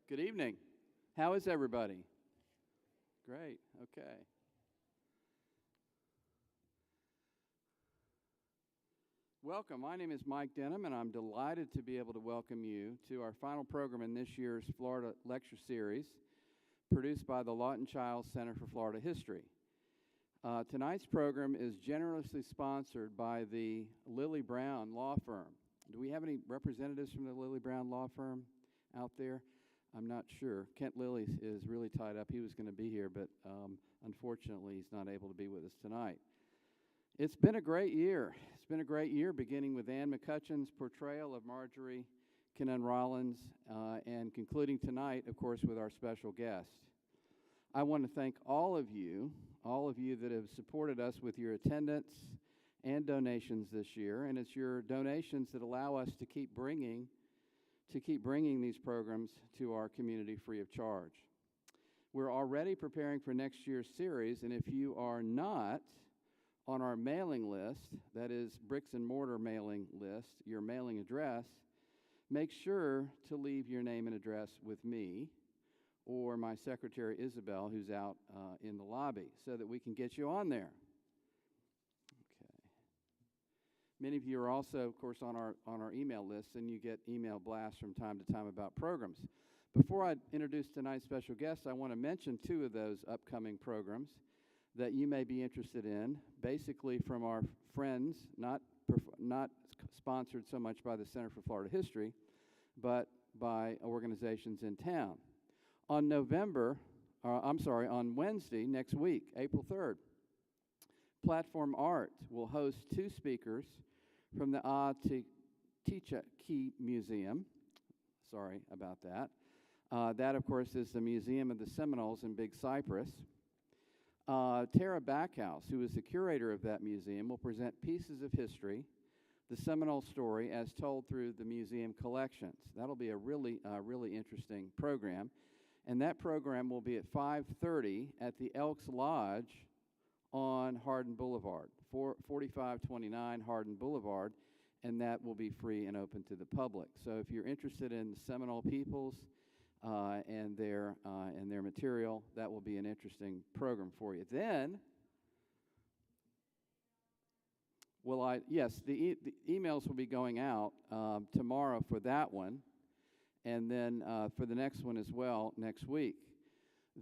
Good evening. How is everybody? Great. Okay. Welcome. My name is Mike Denham, and I'm delighted to be able to welcome you to our final program in this year's Florida Lecture Series, produced by the Lawton Chiles Center for Florida History. Tonight's program is generously sponsored by the Lilly Brown Law Firm. Do we have any representatives from the Lilly Brown Law Firm out there? I'm not sure. Kent Lilly is really tied up. He was going to be here, but unfortunately he's not able to be with us tonight. It's been a great year. It's been a great year, beginning with Anne McCutcheon's portrayal of Marjorie Kinnan Rollins, and concluding tonight, of course, with our special guest. I want to thank all of you that have supported us with your attendance and donations this year, and it's your donations that allow us to keep bringing these programs to our community free of charge. We're already preparing for next year's series, and if you are not on our mailing list, that is bricks and mortar mailing list, your mailing address, make sure to leave your name and address with me or my secretary Isabel, who's out in the lobby, so that we can get you on there. Many of you are also, of course, on our email list, and you get email blasts from time to time about programs. Before I introduce tonight's special guests, I want to mention two of those upcoming programs that you may be interested in, basically from our friends, not sponsored so much by the Center for Florida History, but by organizations in town. On Wednesday next week, April 3rd, Platform Art will host two speakers from the Key Museum. Sorry about that. That, of course, is the Museum of the Seminoles in Big Cypress. Tara Backhouse, who is the curator of that museum, will present pieces of history, the Seminole story as told through the museum collections. That'll be a really interesting program. And that program will be at 5:30 at the Elks Lodge on Hardin Boulevard, 4529 Hardin Boulevard, and that will be free and open to the public. So if you're interested in the Seminole peoples and their material, that will be an interesting program for you. Then, yes, the emails will be going out tomorrow for that one, and then for the next one as well next week.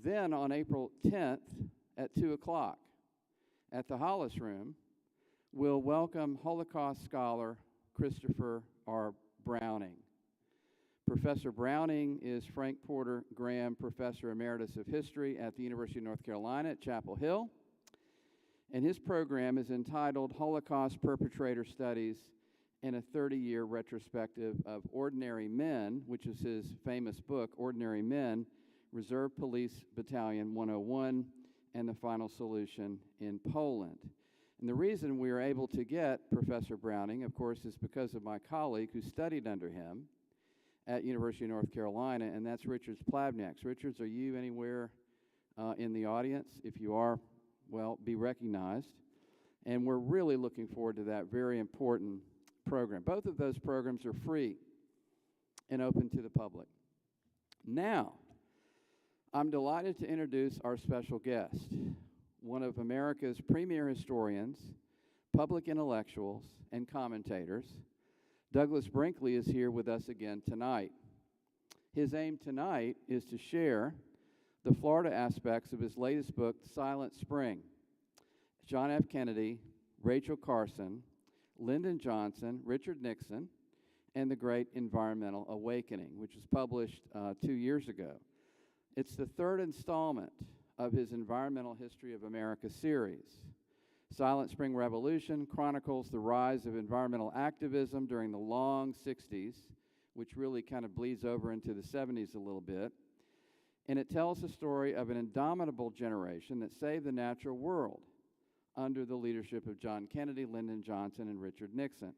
Then on April 10th at 2 o'clock, at the Hollis Room, we'll welcome Holocaust scholar Christopher R. Browning. Professor Browning is Frank Porter Graham Professor Emeritus of History at the University of North Carolina at Chapel Hill, and his program is entitled Holocaust Perpetrator Studies in a 30-Year Retrospective of Ordinary Men, which is his famous book, Ordinary Men, Reserve Police Battalion 101, and the Final Solution in Poland. And the reason we are able to get Professor Browning, of course, is because of my colleague who studied under him at University of North Carolina, and that's Richard Plavnieks. Richards, are you anywhere in the audience? If you are, well, be recognized. And we're really looking forward to that very important program. Both of those programs are free and open to the public. Now, I'm delighted to introduce our special guest, one of America's premier historians, public intellectuals, and commentators. Douglas Brinkley is here with us again tonight. His aim tonight is to share the Florida aspects of his latest book, Silent Spring: John F. Kennedy, Rachel Carson, Lyndon Johnson, Richard Nixon, and the Great Environmental Awakening, which was published 2 years ago. It's the third installment of his Environmental History of America series. Silent Spring Revolution chronicles the rise of environmental activism during the Long Sixties, which really kind of bleeds over into the 70s a little bit. And it tells the story of an indomitable generation that saved the natural world under the leadership of John Kennedy, Lyndon Johnson, and Richard Nixon.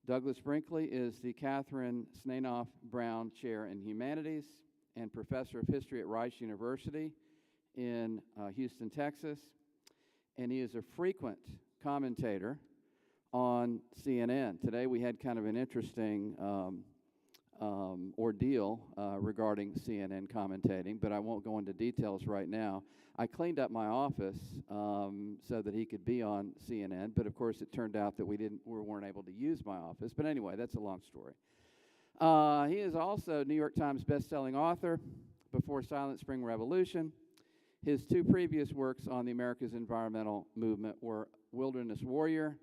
Douglas Brinkley is the Katherine Tsanoff Brown Chair in Humanities and Professor of History at Rice University in Houston, Texas. And he is a frequent commentator on CNN. Today we had kind of an interesting ordeal regarding CNN commentating, but I won't go into details right now. I cleaned up my office so that he could be on CNN, but of course it turned out that we weren't able to use my office. But anyway, that's a long story. He is also New York Times bestselling author, Before Silent Spring Revolution. His two previous works on the America's environmental movement were Wilderness Warrior,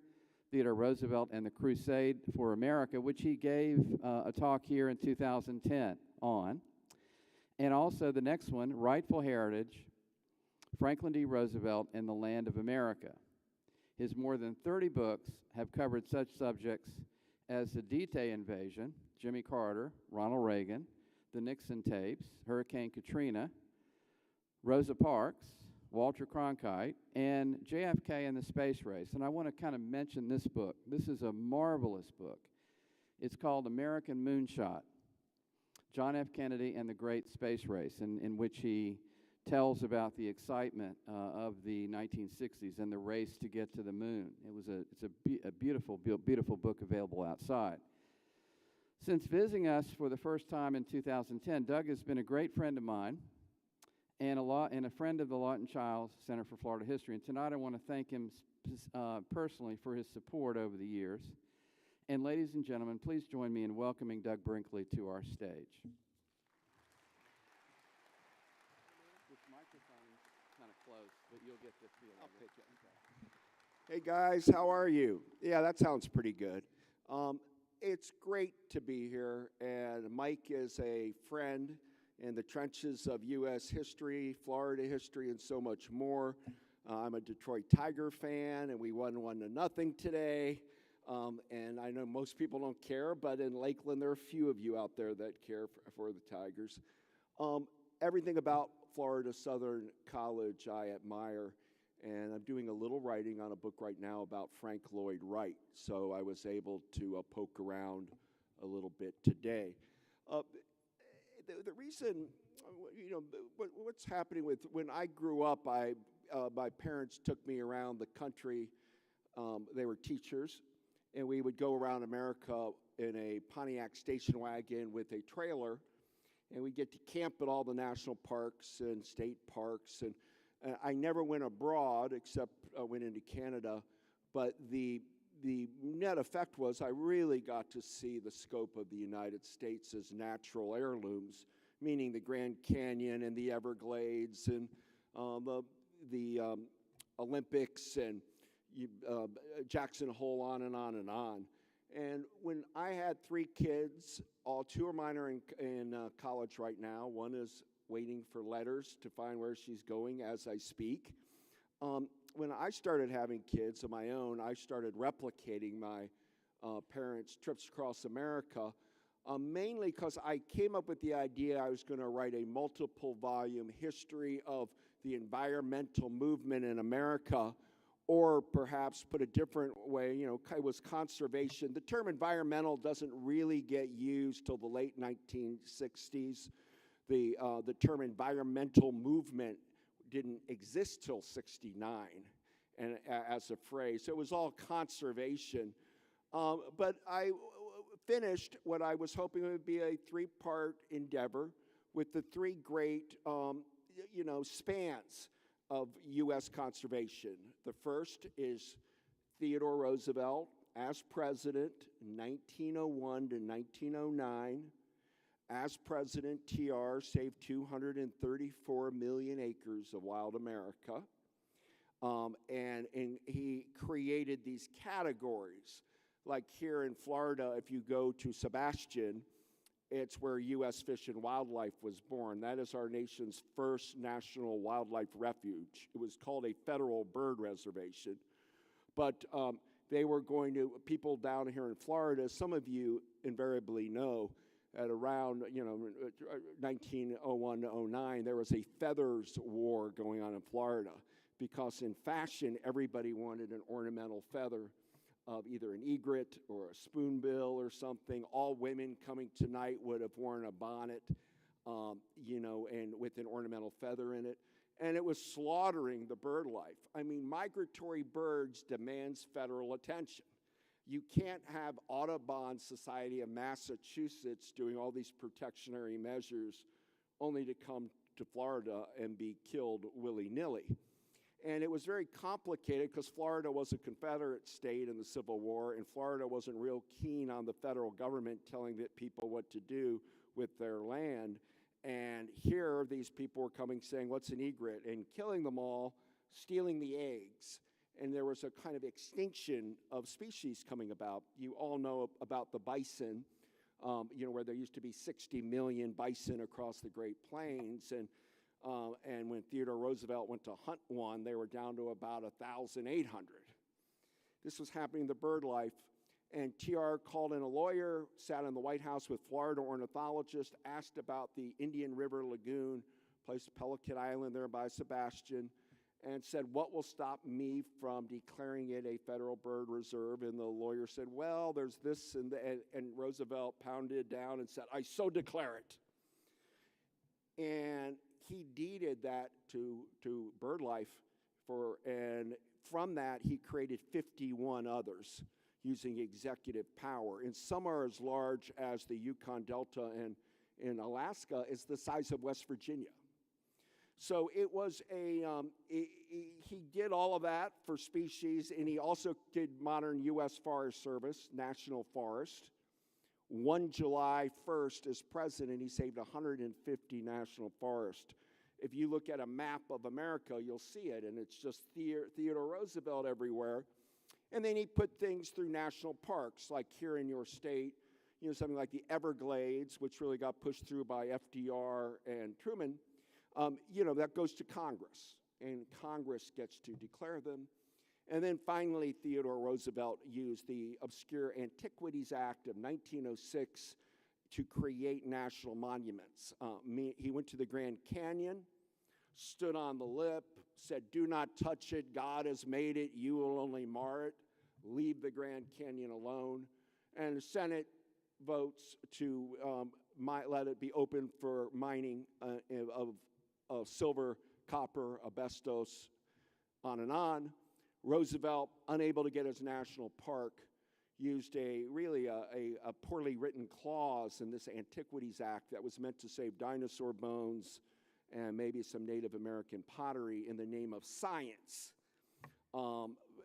Theodore Roosevelt and the Crusade for America, which he gave a talk here in 2010 on. And also the next one, Rightful Heritage, Franklin D. Roosevelt and the Land of America. His more than 30 books have covered such subjects as the D-Day invasion, Jimmy Carter, Ronald Reagan, the Nixon Tapes, Hurricane Katrina, Rosa Parks, Walter Cronkite, and JFK and the Space Race. And I want to kind of mention this book. This is a marvelous book. It's called American Moonshot, John F. Kennedy and the Great Space Race, in which he tells about the excitement of the 1960s and the race to get to the moon. It's a beautiful, beautiful book available outside. Since visiting us for the first time in 2010, Doug has been a great friend of mine and a friend of the Lawton Childs Center for Florida History. And tonight I want to thank him personally for his support over the years. And ladies and gentlemen, please join me in welcoming Doug Brinkley to our stage. This microphone is kind of close, but you'll get the feel. I'll pick it. Okay. Hey guys, how are you? Yeah, that sounds pretty good. It's great to be here, and Mike is a friend in the trenches of U.S. history, Florida history, and so much more. I'm a Detroit Tiger fan, and we won 1-0 today. And I know most people don't care, but in Lakeland, there are a few of you out there that care for the Tigers. Everything about Florida Southern College I admire, and I'm doing a little writing on a book right now about Frank Lloyd Wright, so I was able to poke around a little bit today. The reason, what's happening with, when I grew up, my parents took me around the country. They were teachers, and we would go around America in a Pontiac station wagon with a trailer, and we'd get to camp at all the national parks and state parks. And I never went abroad, except I went into Canada, but the net effect was I really got to see the scope of the United States as natural heirlooms, meaning the Grand Canyon and the Everglades and the Olympics and Jackson Hole, on and on and on. And when I had 3 kids, two of mine are in college right now. One is waiting for letters to find where she's going as I speak. When I started having kids of my own, I started replicating my parents' trips across America, mainly because I came up with the idea I was going to write a multiple volume history of the environmental movement in America, or perhaps put a different way, it was conservation. The term environmental doesn't really get used till the late 1960s. The term environmental movement didn't exist till 69 and as a phrase. So it was all conservation. But I finished what I was hoping would be a 3-part endeavor with the 3 great, spans of U.S. conservation. The first is Theodore Roosevelt as president, 1901 to 1909. As president, TR saved 234 million acres of wild America. And he created these categories. Like here in Florida, if you go to Sebastian, it's where U.S. Fish and Wildlife was born. That is our nation's first national wildlife refuge. It was called a federal bird reservation. But they were going to, people down here in Florida, some of you invariably know, at around 1901 to 09, there was a feathers war going on in Florida, because in fashion, everybody wanted an ornamental feather of either an egret or a spoonbill or something. All women coming tonight would have worn a bonnet, and with an ornamental feather in it. And it was slaughtering the bird life. I mean, migratory birds demands federal attention. You can't have Audubon Society of Massachusetts doing all these protectionary measures only to come to Florida and be killed willy-nilly. And it was very complicated because Florida was a Confederate state in the Civil War, and Florida wasn't real keen on the federal government telling the people what to do with their land. And here, these people were coming saying, what's an egret? And killing them all, stealing the eggs. And there was a kind of extinction of species coming about. You all know about the bison, where there used to be 60 million bison across the Great Plains. And when Theodore Roosevelt went to hunt one, they were down to about 1,800. This was happening to bird life. And TR called in a lawyer, sat in the White House with Florida ornithologists, asked about the Indian River Lagoon, place Pelican Island there by Sebastian, and said, what will stop me from declaring it a federal bird reserve? And the lawyer said, well, there's this and Roosevelt pounded down and said, I so declare it. And he deeded that to BirdLife, and from that he created 51 others using executive power. And some are as large as the Yukon Delta, and in Alaska is the size of West Virginia. So it was he did all of that for species, and he also did modern U.S. Forest Service, National Forest. One July 1st, as president, he saved 150 national forests. If you look at a map of America, you'll see it, and it's just Theodore Roosevelt everywhere. And then he put things through national parks, like here in your state, something like the Everglades, which really got pushed through by FDR and Truman. That goes to Congress, and Congress gets to declare them. And then finally, Theodore Roosevelt used the obscure Antiquities Act of 1906 to create national monuments. He went to the Grand Canyon, stood on the lip, said, do not touch it, God has made it, you will only mar it, leave the Grand Canyon alone. And the Senate votes to let it be open for mining of silver, copper, asbestos, on and on. Roosevelt, unable to get his national park, used a poorly written clause in this Antiquities Act that was meant to save dinosaur bones and maybe some Native American pottery in the name of science.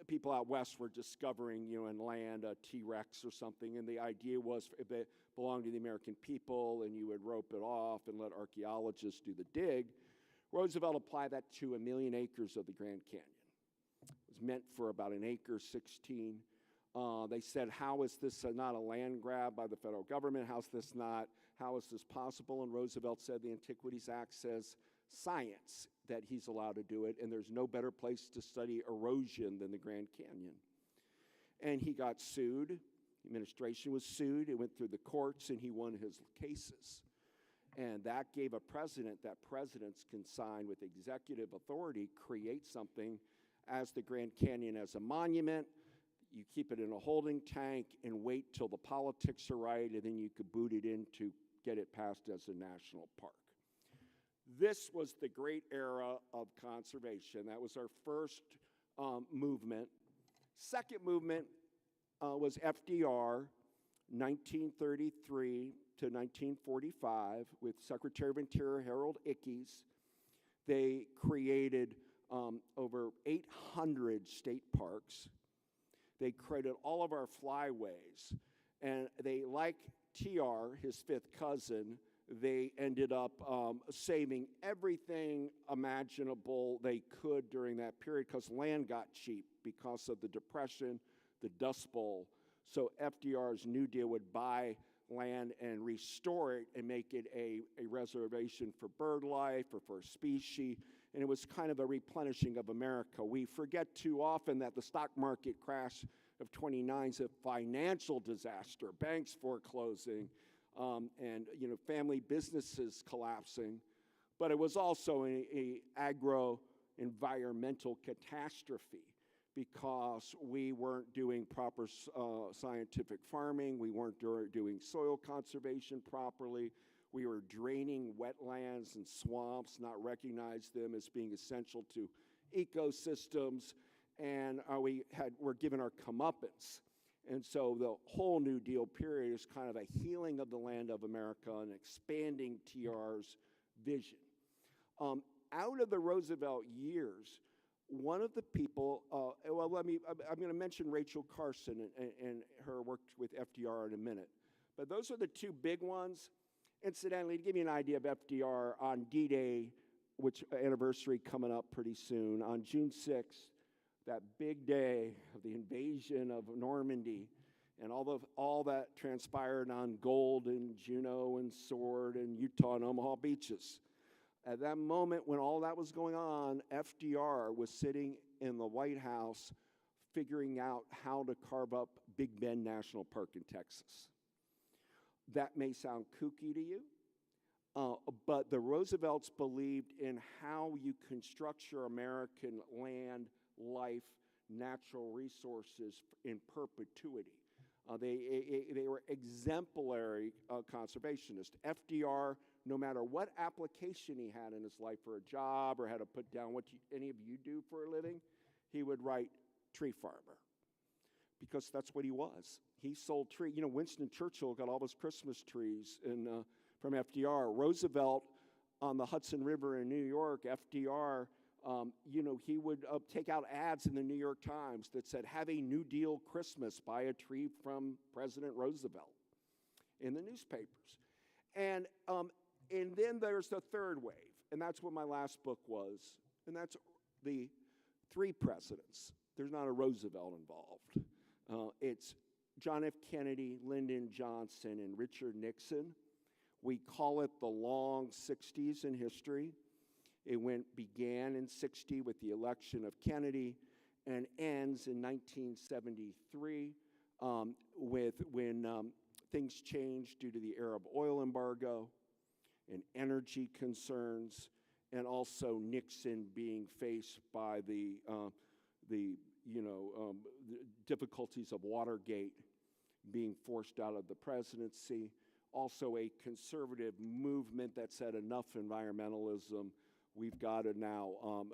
People out west were discovering, in land, a T-Rex or something, and the idea was if it belonged to the American people and you would rope it off and let archaeologists do the dig. Roosevelt applied that to 1 million acres of the Grand Canyon. It was meant for about an acre, 16. They said, how is this not a land grab by the federal government? How is this possible? And Roosevelt said the Antiquities Act says science, that he's allowed to do it, and there's no better place to study erosion than the Grand Canyon. And he got sued. The administration was sued. It went through the courts, and he won his cases. And that gave a precedent that presidents can sign with executive authority, create something as the Grand Canyon as a monument. You keep it in a holding tank and wait till the politics are right, and then you could boot it in to get it passed as a national park. This was the great era of conservation. That was our first movement. Second movement was FDR, 1933 to 1945, with Secretary of Interior Harold Ickes. They created over 800 state parks. They created all of our flyways. And they, like TR, his fifth cousin, they ended up saving everything imaginable they could during that period because land got cheap because of the Depression, the Dust Bowl. So FDR's New Deal would buy land and restore it and make it a reservation for bird life or for a species. And it was kind of a replenishing of America. We forget too often that the stock market crash of 29 is a financial disaster, banks foreclosing, and family businesses collapsing. But it was also an agro-environmental catastrophe because we weren't doing proper scientific farming, we weren't doing soil conservation properly, we were draining wetlands and swamps, not recognize them as being essential to ecosystems, and were given our comeuppance. And so the whole New Deal period is kind of a healing of the land of America and expanding TR's vision. Out of the Roosevelt years, one of the people, I'm going to mention Rachel Carson and her work with FDR in a minute. But those are the two big ones. Incidentally, to give you an idea of FDR, on D-Day, which anniversary coming up pretty soon, on June 6th, that big day of the invasion of Normandy, and all that transpired on Gold and Juneau and Sword and Utah and Omaha beaches. At that moment when all that was going on, FDR was sitting in the White House figuring out how to carve up Big Bend National Park in Texas. That may sound kooky to you, but the Roosevelts believed in how you can structure American land, life, natural resources in perpetuity. They were exemplary conservationists. FDR, no matter what application he had in his life for a job or had to put down what any of you do for a living, he would write tree farmer, because that's what he was. He sold trees. You know, Winston Churchill got all his Christmas trees from FDR. Roosevelt on the Hudson River in New York, FDR, he would take out ads in the New York Times that said, "Have a New Deal Christmas, buy a tree from President Roosevelt," in the newspapers. And then there's the third wave, and that's what my last book was, and that's the three presidents. There's not a Roosevelt involved. It's John F. Kennedy, Lyndon Johnson, and Richard Nixon. We call it the Long Sixties in history. It began in 60 with the election of Kennedy and ends in 1973 when things changed due to the Arab oil embargo and energy concerns, and also Nixon being faced by the difficulties of Watergate, being forced out of the presidency. Also a conservative movement that said enough environmentalism. We've got to now,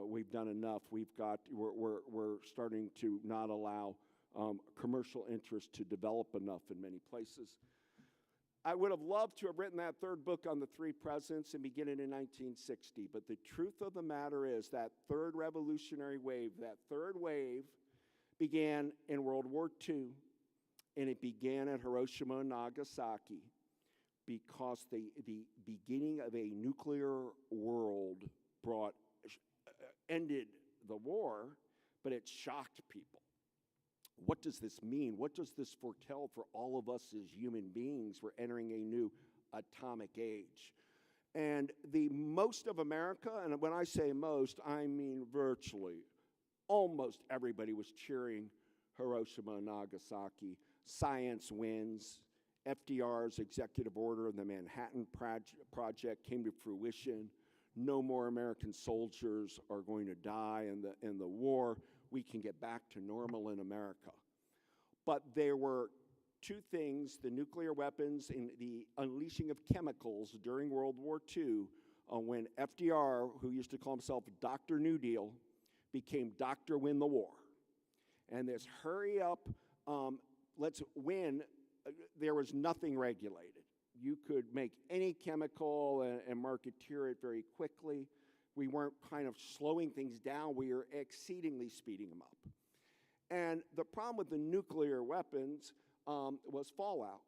we've done enough. We're starting to not allow commercial interest to develop enough in many places. I would have loved to have written that third book on the three presidents and begin it in 1960. But the truth of the matter is that third revolutionary wave, began in World War II, and it began at Hiroshima and Nagasaki, because the beginning of a nuclear world ended the war, but it shocked people. What does this mean? What does this foretell for all of us as human beings? We're entering a new atomic age. And the most of America, and when I say most, I mean virtually, almost everybody was cheering Hiroshima and Nagasaki. Science wins. FDR's executive order of the Manhattan Project came to fruition. No more American soldiers are going to die in the war. We can get back to normal in America. But there were two things: the nuclear weapons and the unleashing of chemicals during World War II, when FDR, who used to call himself Dr. New Deal, became Dr. Win the War. And this hurry up, let's win. There was nothing regulated. You could make any chemical and marketeer it very quickly. We weren't kind of slowing things down. We were exceedingly speeding them up. And the problem with the nuclear weapons was fallout.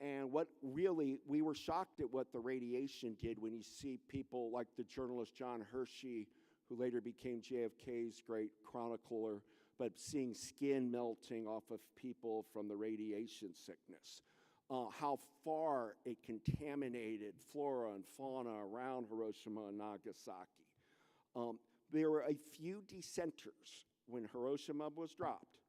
And we were shocked at what the radiation did when you see people like the journalist John Hershey, who later became JFK's great chronicler, but seeing skin melting off of people from the radiation sickness. How far it contaminated flora and fauna around Hiroshima and Nagasaki. There were a few dissenters when Hiroshima was dropped,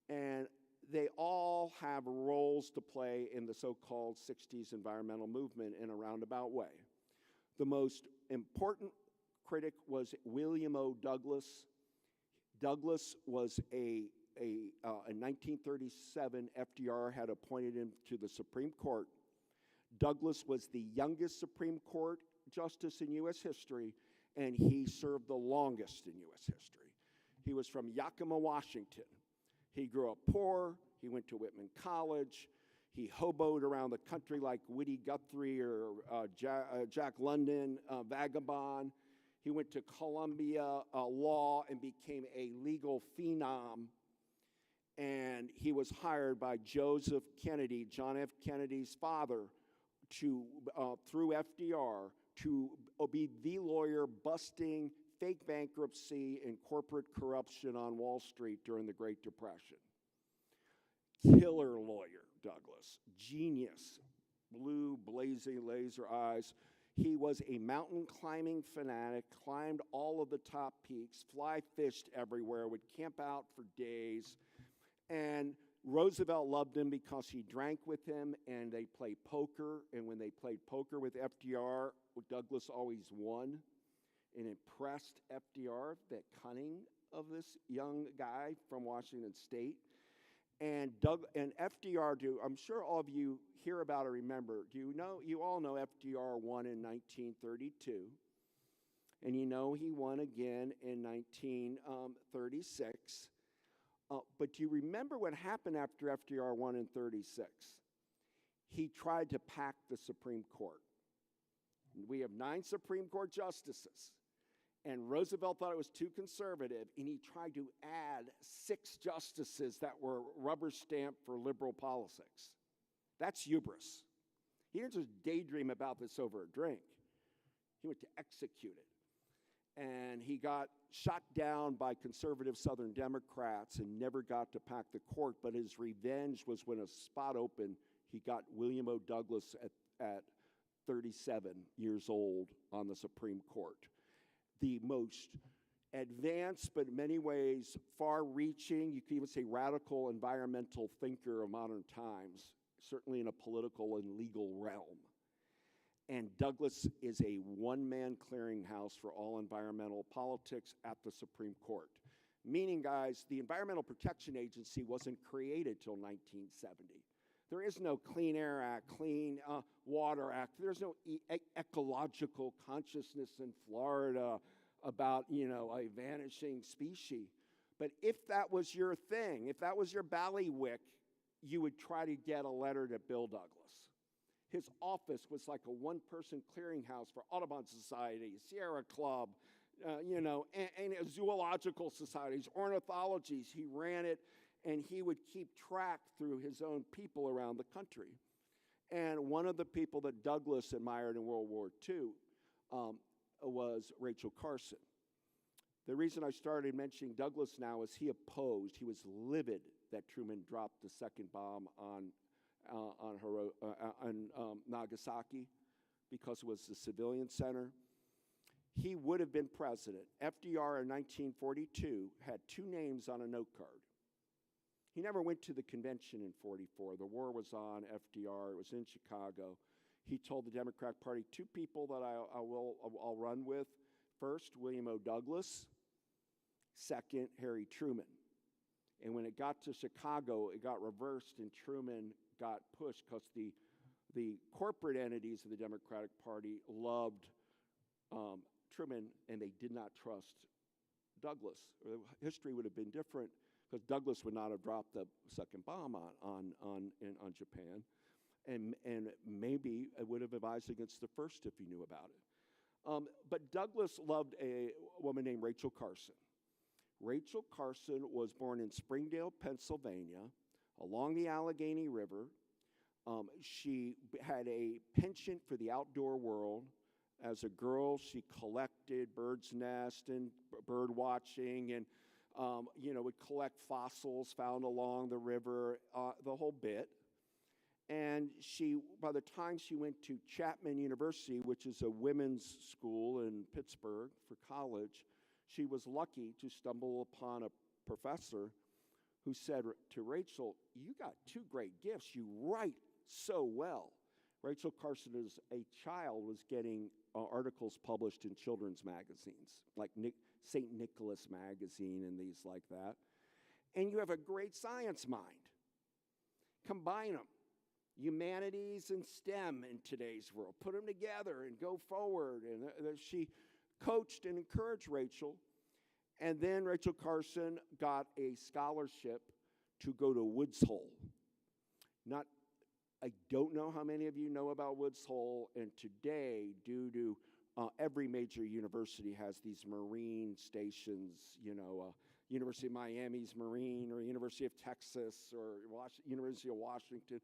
and they all have roles to play in the so-called 60s environmental movement in a roundabout way. The most important critic was William O. Douglas. Douglas was in 1937, FDR had appointed him to the Supreme Court. Douglas was the youngest Supreme Court justice in U.S. history, and he served the longest in U.S. history. He was from Yakima, Washington. He grew up poor. He went to Whitman College. He hoboed around the country like Woody Guthrie or Jack London, vagabond. He went to Columbia Law and became a legal phenom. And he was hired by Joseph Kennedy, John F. Kennedy's father, to through FDR, to be the lawyer busting fake bankruptcy and corporate corruption on Wall Street during the Great Depression. Killer lawyer, Douglas. Genius. Blue, blazing laser eyes. He was a mountain climbing fanatic, climbed all of the top peaks, fly fished everywhere, would camp out for days. And Roosevelt loved him because he drank with him and they played poker. And when they played poker with FDR, Douglas always won and impressed FDR, that cunning of this young guy from Washington State. And FDR, I'm sure all of you hear about or remember, you all know FDR won in 1932. And you know he won again in 1936. But do you remember what happened after FDR won in 36? He tried to pack the Supreme Court. We have 9 Supreme Court justices. And Roosevelt thought it was too conservative, and he tried to add 6 justices that were rubber stamped for liberal politics. That's hubris. He didn't just daydream about this over a drink. He went to execute it. And he got shot down by conservative Southern Democrats and never got to pack the court. But his revenge was when a spot opened, he got William O. Douglas at 37 years old on the Supreme Court. The most advanced, but in many ways far-reaching, you could even say radical environmental thinker of modern times, certainly in a political and legal realm. And Douglas is a one-man clearinghouse for all environmental politics at the Supreme Court. Meaning, guys, the Environmental Protection Agency wasn't created till 1970. There is no Clean Air Act, Clean Water Act. There's no ecological consciousness in Florida about, a vanishing species. But if that was your thing, if that was your ballywick, you would try to get a letter to Bill Douglas. His office was like a one-person clearinghouse for Audubon Society, Sierra Club, and zoological societies, ornithologies. He ran it, and he would keep track through his own people around the country. And one of the people that Douglas admired in World War II was Rachel Carson. The reason I started mentioning Douglas now is he was livid that Truman dropped the second bomb on Nagasaki because it was the civilian center. He would have been president. FDR in 1942 had 2 names on a note card. He never went to the convention in 44. The war was on FDR. It was in Chicago. He told the Democratic Party 2 people that I'll run with. First, William O. Douglas. Second, Harry Truman. And when it got to Chicago, it got reversed, and Truman got pushed because the corporate entities of the Democratic Party loved Truman, and they did not trust Douglas. History would have been different because Douglas would not have dropped the second bomb on Japan, and maybe it would have advised against the first if he knew about it. But Douglas loved a woman named Rachel Carson. Rachel Carson was born in Springdale, Pennsylvania, along the Allegheny River. She had a penchant for the outdoor world. As a girl, she collected birds' nests and bird watching and, would collect fossils found along the river, the whole bit. And by the time she went to Chapman University, which is a women's school in Pittsburgh for college, she was lucky to stumble upon a professor who said to Rachel, "You got 2 great gifts. You write so well." Rachel Carson, as a child, was getting articles published in children's magazines, like St. Nicholas Magazine and these like that. And you have a great science mind. Combine them. Humanities and STEM in today's world. Put them together and go forward. And she coached and encouraged Rachel. And then Rachel Carson got a scholarship to go to Woods Hole. I don't know how many of you know about Woods Hole, and today, due to every major university has these marine stations, University of Miami's Marine, or University of Texas, or University of Washington.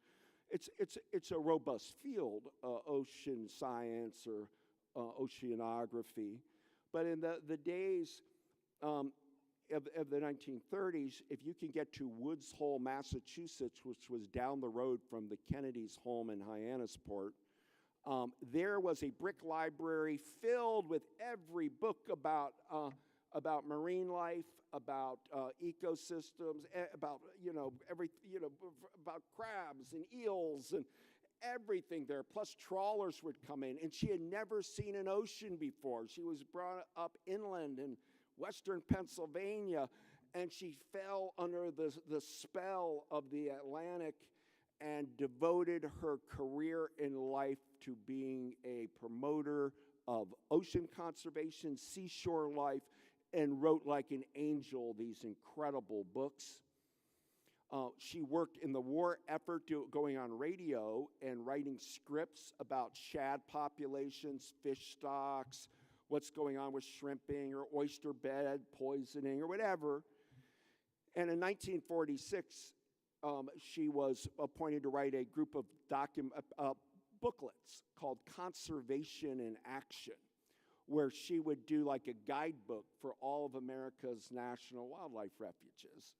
It's a robust field, ocean science or oceanography. But in the days of the 1930s, if you can get to Woods Hole, Massachusetts, which was down the road from the Kennedys' home in Hyannisport, there was a brick library filled with every book about marine life, about ecosystems, about about crabs and eels and everything there. Plus trawlers would come in, and she had never seen an ocean before. She was brought up inland in western Pennsylvania, and she fell under the spell of the Atlantic and devoted her career in life to being a promoter of ocean conservation, seashore life, and wrote like an angel these incredible books. She worked in the war effort, going on radio and writing scripts about shad populations, fish stocks, what's going on with shrimping or oyster bed poisoning or whatever. And in 1946, she was appointed to write a group of booklets called Conservation in Action, where she would do like a guidebook for all of America's national wildlife refuges.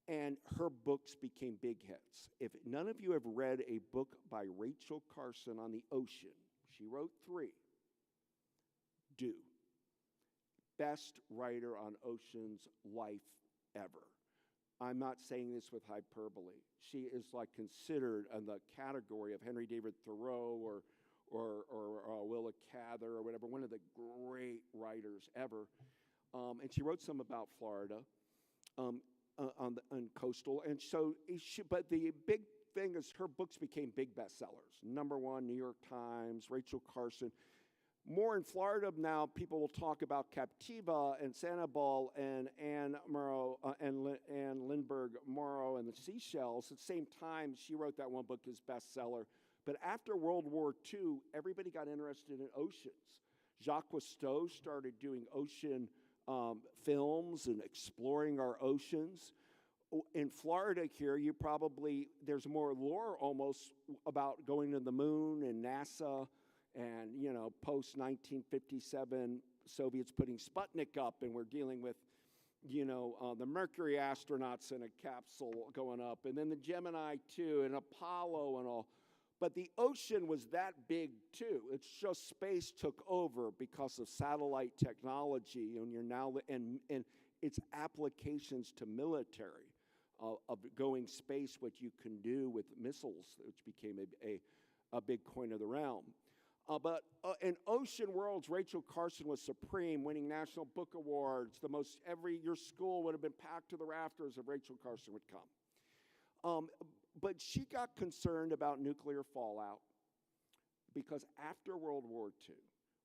And her books became big hits. If none of you have read a book by Rachel Carson on the ocean, she wrote 3, do. Best writer on oceans life ever. I'm not saying this with hyperbole. She is like considered in the category of Henry David Thoreau or Willa Cather or whatever, one of the great writers ever. And she wrote some about Florida on coastal. And so, but the big thing is her books became big bestsellers. #1, New York Times, Rachel Carson. More in Florida now, people will talk about Captiva and Sanibel and Anne Morrow and Lindbergh Morrow and the Seashells. At the same time, she wrote that one book as bestseller. But after World War II, everybody got interested in oceans. Jacques Cousteau started doing ocean films and exploring our oceans. In Florida here, there's more lore almost about going to the moon and NASA. And, post-1957, Soviets putting Sputnik up, and we're dealing with, the Mercury astronauts in a capsule going up, and then the Gemini 2 and Apollo and all. But the ocean was that big, too. It's just space took over because of satellite technology, and its applications to military of going space, what you can do with missiles, which became a big coin of the realm. But in ocean worlds, Rachel Carson was supreme, winning National Book Awards. Your school would have been packed to the rafters if Rachel Carson would come. But she got concerned about nuclear fallout because after World War II,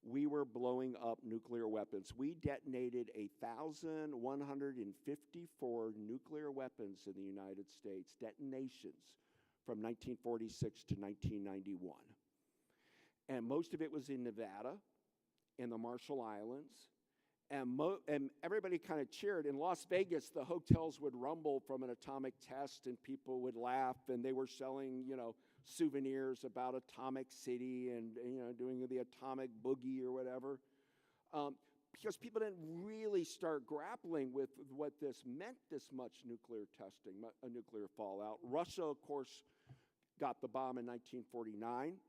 we were blowing up nuclear weapons. We detonated 1,154 nuclear weapons in the United States, detonations from 1946 to 1991. And most of it was in Nevada and the Marshall Islands. And everybody kind of cheered. In Las Vegas, the hotels would rumble from an atomic test, and people would laugh, and they were selling, souvenirs about Atomic City and, doing the atomic boogie or whatever. Because people didn't really start grappling with what this meant, this much nuclear testing, a nuclear fallout. Russia, of course, got the bomb in 1949.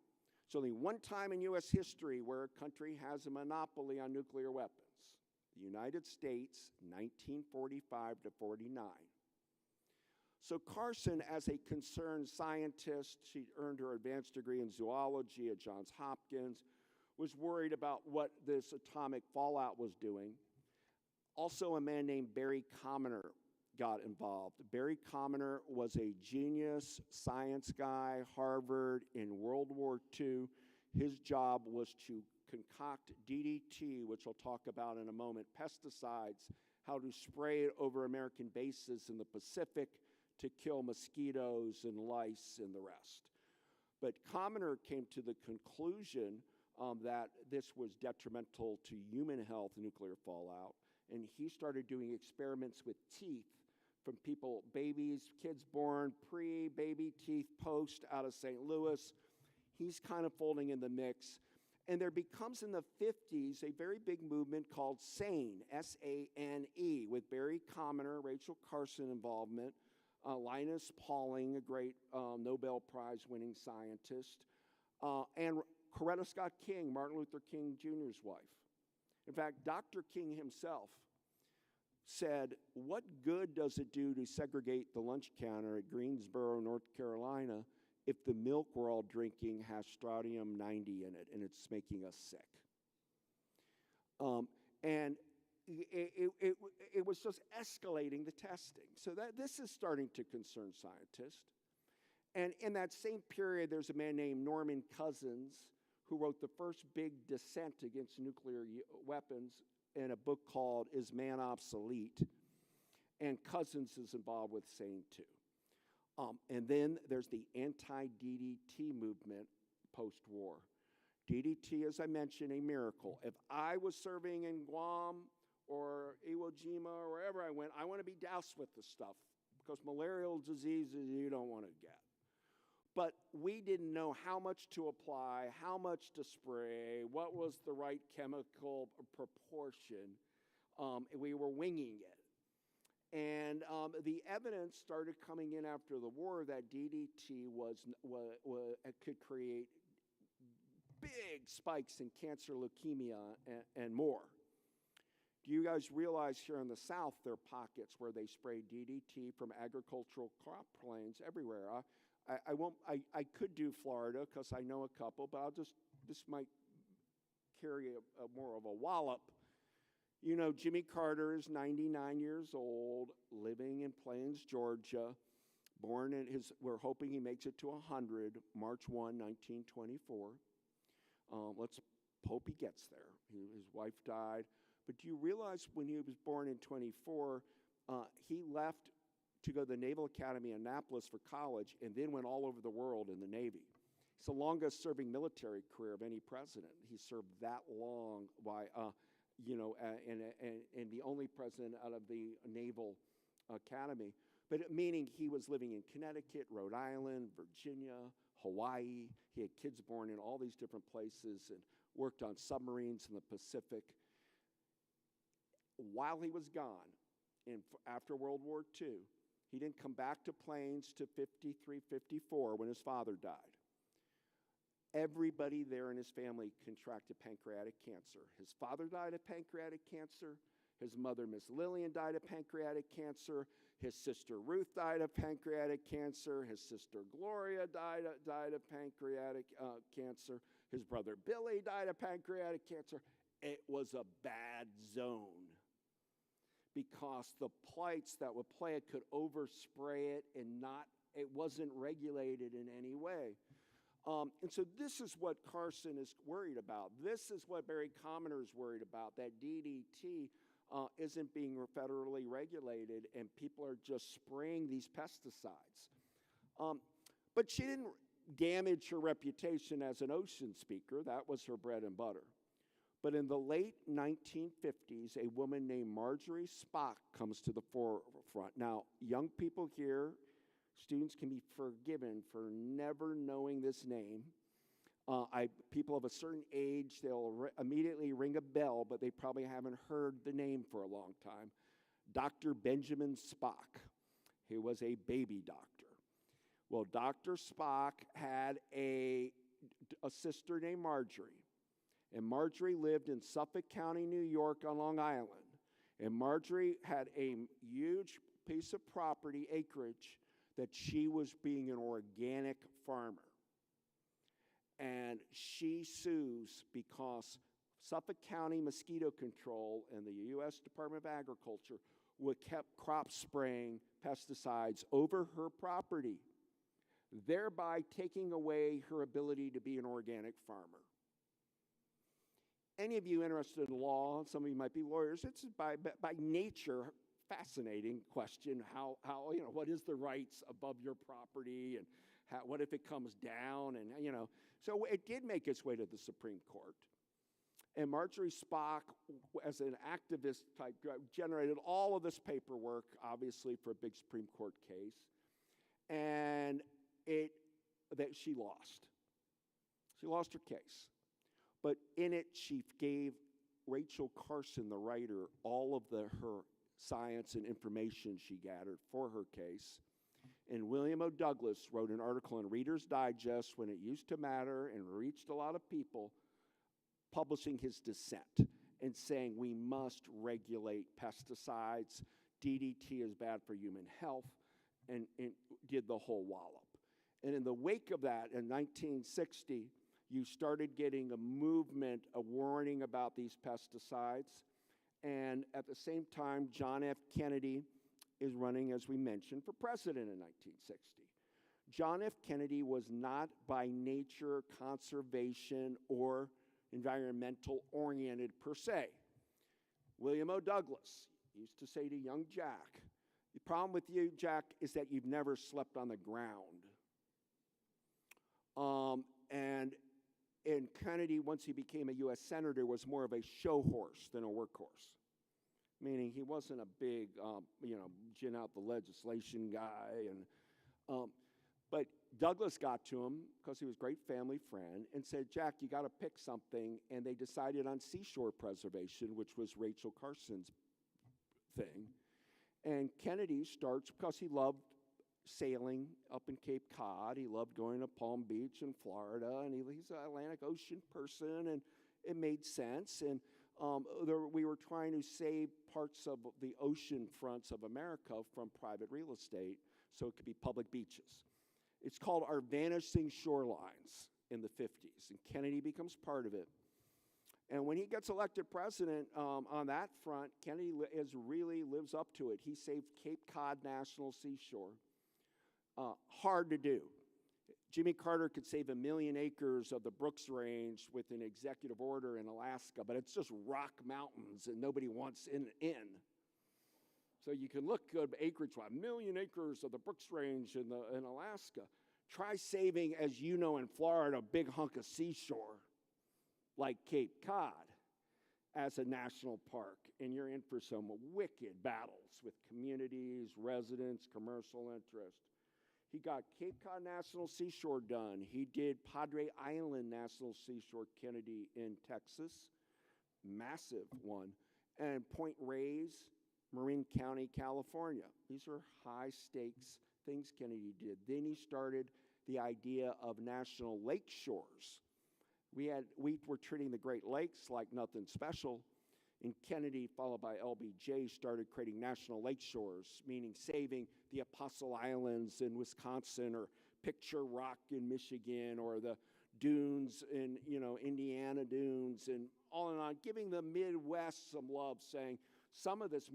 It's only one time in U.S. history where a country has a monopoly on nuclear weapons. The United States, 1945 to 49. So Carson, as a concerned scientist, she earned her advanced degree in zoology at Johns Hopkins, was worried about what this atomic fallout was doing. Also, a man named Barry Commoner got involved. Barry Commoner was a genius science guy, Harvard in World War II. His job was to concoct DDT, which I'll talk about in a moment, pesticides, how to spray it over American bases in the Pacific to kill mosquitoes and lice and the rest. But Commoner came to the conclusion that this was detrimental to human health, nuclear fallout, and he started doing experiments with teeth from people, babies, kids born pre-baby teeth, post out of St. Louis. He's kind of folding in the mix. And there becomes in the 50s a very big movement called SANE, S-A-N-E, with Barry Commoner, Rachel Carson involvement, Linus Pauling, a great Nobel Prize-winning scientist, and Coretta Scott King, Martin Luther King Jr.'s wife. In fact, Dr. King himself said, what good does it do to segregate the lunch counter at Greensboro, North Carolina, if the milk we're all drinking has strontium-90 in it and it's making us sick? And it was just escalating the testing. So this is starting to concern scientists. And in that same period, there's a man named Norman Cousins who wrote the first big dissent against nuclear weapons in a book called Is Man Obsolete? And Cousins is involved with SANE too. And then there's the anti-DDT movement post-war. DDT, as I mentioned, a miracle. If I was serving in Guam or Iwo Jima or wherever I went, I want to be doused with the stuff because malarial diseases you don't want to get. But we didn't know how much to apply, how much to spray, what was the right chemical proportion. We were winging it. And the evidence started coming in after the war that DDT could create big spikes in cancer, leukemia, and more. Do you guys realize here in the South there are pockets where they spray DDT from agricultural crop plains everywhere? I could do Florida because I know a couple, but this might carry a more of a wallop. You know, Jimmy Carter is 99 years old, living in Plains, Georgia, born we're hoping he makes it to 100, March 1, 1924. Let's hope he gets there. His wife died. But do you realize when he was born in 24, he left to go to the Naval Academy in Annapolis for college and then went all over the world in the Navy. It's the longest serving military career of any president. He served that long and the only president out of the Naval Academy. But meaning he was living in Connecticut, Rhode Island, Virginia, Hawaii. He had kids born in all these different places and worked on submarines in the Pacific. While he was gone, after World War II, he didn't come back to Plains to 53, 54 when his father died. Everybody there in his family contracted pancreatic cancer. His father died of pancreatic cancer. His mother, Miss Lillian, died of pancreatic cancer. His sister Ruth died of pancreatic cancer. His sister Gloria died of pancreatic cancer. His brother Billy died of pancreatic cancer. It was a bad zone because the plights that would play it could overspray it and it wasn't regulated in any way. And so this is what Carson is worried about. This is what Barry Commoner is worried about, that DDT isn't being federally regulated and people are just spraying these pesticides. But she didn't damage her reputation as an ocean speaker. That was her bread and butter. But in the late 1950s, a woman named Marjorie Spock comes to the forefront. Now, young people here, students can be forgiven for never knowing this name. People of a certain age, they'll immediately ring a bell, but they probably haven't heard the name for a long time. Dr. Benjamin Spock. He was a baby doctor. Well, Dr. Spock had a sister named Marjorie. And Marjorie lived in Suffolk County, New York on Long Island. And Marjorie had a huge piece of property, acreage, that she was being an organic farmer. And she sues because Suffolk County Mosquito Control and the U.S. Department of Agriculture kept crop spraying pesticides over her property, thereby taking away her ability to be an organic farmer. Any of you interested in law, some of you might be lawyers, it's by nature, fascinating question. How what is the rights above your property, and what if it comes down, and so it did make its way to the Supreme Court. And Marjorie Spock, as an activist type, generated all of this paperwork, obviously for a big Supreme Court case, and that she lost. She lost her case, but in it she gave Rachel Carson, the writer, all of her science and information she gathered for her case. And William O. Douglas wrote an article in Reader's Digest when it used to matter and reached a lot of people, publishing his dissent and saying we must regulate pesticides. DDT is bad for human health, and did the whole wallop. And in the wake of that, in 1960, you started getting a movement, a warning about these pesticides. And at the same time, John F. Kennedy is running, as we mentioned, for president in 1960. John F. Kennedy was not by nature conservation or environmental oriented per se. William O. Douglas used to say to young Jack, the problem with you, Jack, is that you've never slept on the ground. And Kennedy, once he became a U.S. Senator, was more of a show horse than a workhorse. Meaning he wasn't a big, gin out the legislation guy. But Douglas got to him because he was a great family friend and said, Jack, you got to pick something. And they decided on seashore preservation, which was Rachel Carson's thing. And Kennedy starts because he loved sailing up in Cape Cod. He loved going to Palm Beach in Florida, and he's an Atlantic Ocean person, and it made sense. And we were trying to save parts of the ocean fronts of America from private real estate so it could be public beaches. It's called Our Vanishing Shorelines in the 50s, and Kennedy becomes part of it. And when he gets elected president on that front, Kennedy really lives up to it. He saved Cape Cod National Seashore. Hard to do. Jimmy Carter could save 1 million acres of the Brooks Range with an executive order in Alaska, but it's just rock mountains and nobody wants in. So you can look good acreage, 1 million acres of the Brooks Range in Alaska. Try saving, as you know, in Florida, a big hunk of seashore like Cape Cod as a national park, and you're in for some wicked battles with communities, residents, commercial interest. He got Cape Cod National Seashore done. He did Padre Island National Seashore, Kennedy, in Texas, massive one, and Point Reyes, Marin County, California. These are high-stakes things Kennedy did. Then he started the idea of national lake shores. We were treating the Great Lakes like nothing special, and Kennedy, followed by LBJ, started creating national lake shores, meaning saving the Apostle Islands in Wisconsin, or Picture Rock in Michigan, or the dunes in Indiana dunes, and on, giving the Midwest some love, saying some of this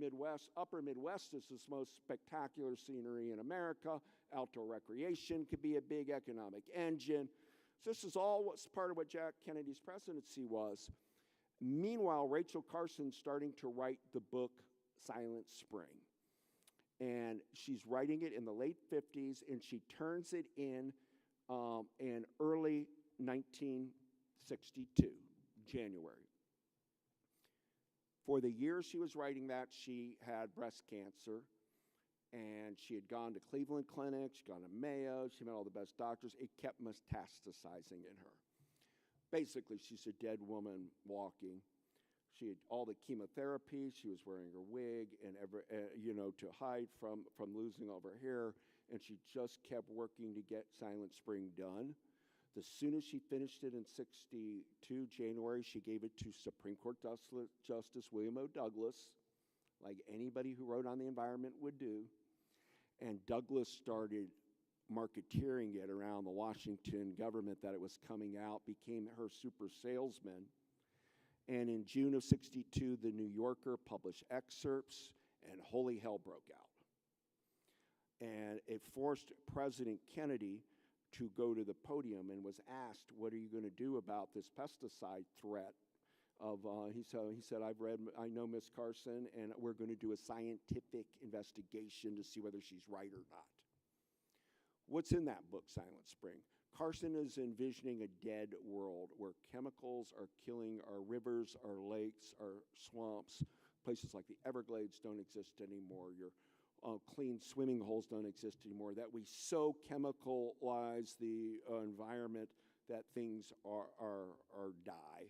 upper Midwest is the most spectacular scenery in America. Outdoor recreation could be a big economic engine. So this is all what's part of what Jack Kennedy's presidency was. Meanwhile, Rachel Carson's starting to write the book Silent Spring. And she's writing it in the late 50s, and she turns it in early 1962, January. For the year she was writing that, she had breast cancer, and she had gone to Cleveland Clinic, she'd gone to Mayo, she met all the best doctors. It kept metastasizing in her. Basically, she's a dead woman walking. She had all the chemotherapy. She was wearing her wig and to hide from losing all of her hair. And she just kept working to get Silent Spring done. As soon as she finished it in 62, January, she gave it to Supreme Court Justice William O. Douglas, like anybody who wrote on the environment would do. And Douglas started marketeering it around the Washington government that it was coming out, became her super salesman. And in June of 62, the New Yorker published excerpts, and holy hell broke out. And it forced President Kennedy to go to the podium and was asked, what are you going to do about this pesticide threat he said, I know Miss Carson, and we're going to do a scientific investigation to see whether she's right or not. What's in that book, Silent Spring? Carson is envisioning a dead world where chemicals are killing our rivers, our lakes, our swamps. Places like the Everglades don't exist anymore. Your clean swimming holes don't exist anymore. That we so chemicalize the environment that things are die.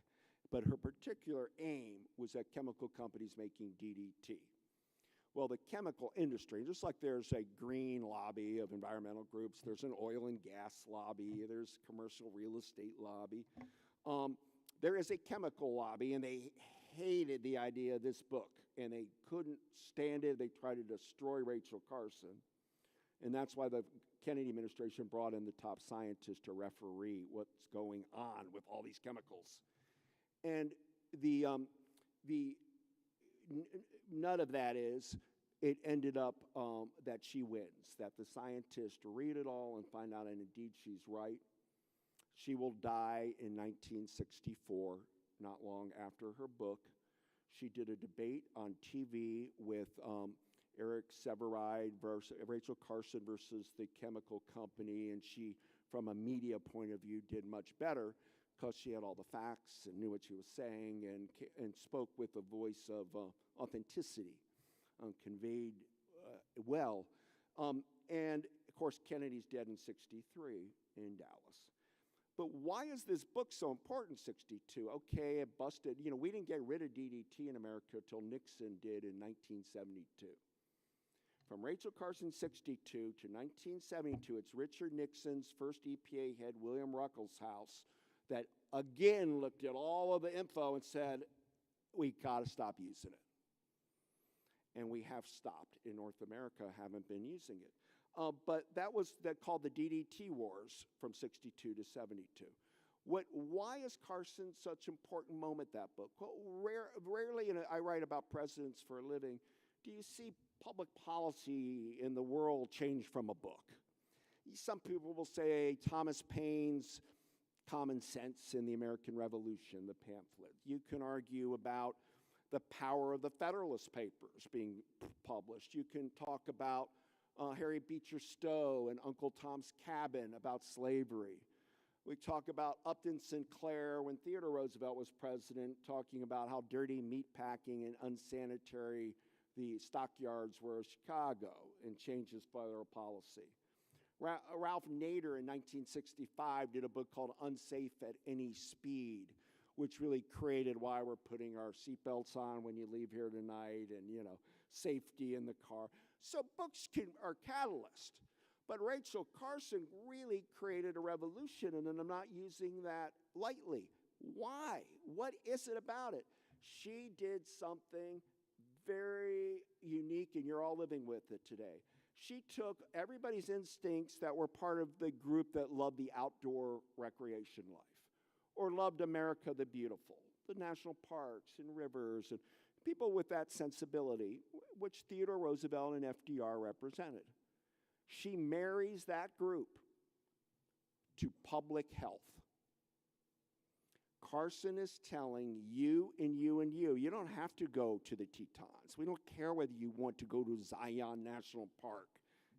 But her particular aim was at chemical companies making DDT. Well, the chemical industry, just like there's a green lobby of environmental groups, there's an oil and gas lobby, there's commercial real estate lobby, there is a chemical lobby, and they hated the idea of this book, and they couldn't stand it. They tried to destroy Rachel Carson, and that's why the Kennedy administration brought in the top scientists to referee what's going on with all these chemicals. And the none of that is, it ended up that she wins, that the scientists read it all and find out, and indeed she's right. She will die in 1964, not long after her book. She did a debate on TV with Eric Severide versus Rachel Carson versus the chemical company, and she, from a media point of view, did much better because she had all the facts and knew what she was saying and spoke with a voice of authenticity, conveyed well. And, of course, Kennedy's dead in 63 in Dallas. But why is this book so important, 62? Okay, it busted. We didn't get rid of DDT in America until Nixon did in 1972. From Rachel Carson 62 to 1972, it's Richard Nixon's first EPA head, William Ruckelshaus, that again looked at all of the info and said, we got to stop using it. And we have stopped. In North America, haven't been using it. But that was called the DDT Wars from 62 to 72. Why is Carson such an important moment, that book? Well, rarely, I write about presidents for a living, do you see public policy in the world change from a book? Some people will say Thomas Paine's Common Sense in the American Revolution, the pamphlet. You can argue about the power of the Federalist Papers being published. You can talk about Harry Beecher Stowe and Uncle Tom's Cabin about slavery. We talk about Upton Sinclair when Theodore Roosevelt was president, talking about how dirty meatpacking and unsanitary the stockyards were of Chicago and changes federal policy. Ralph Nader in 1965 did a book called Unsafe at Any Speed, which really created why we're putting our seatbelts on when you leave here tonight and, safety in the car. So books are catalyst. But Rachel Carson really created a revolution, and I'm not using that lightly. Why? What is it about it? She did something very unique, and you're all living with it today. She took everybody's instincts that were part of the group that loved the outdoor recreation life or loved America the Beautiful, the national parks and rivers, and people with that sensibility, which Theodore Roosevelt and FDR represented. She marries that group to public health. Carson is telling you and you and you don't have to go to the Tetons. We don't care whether you want to go to Zion National Park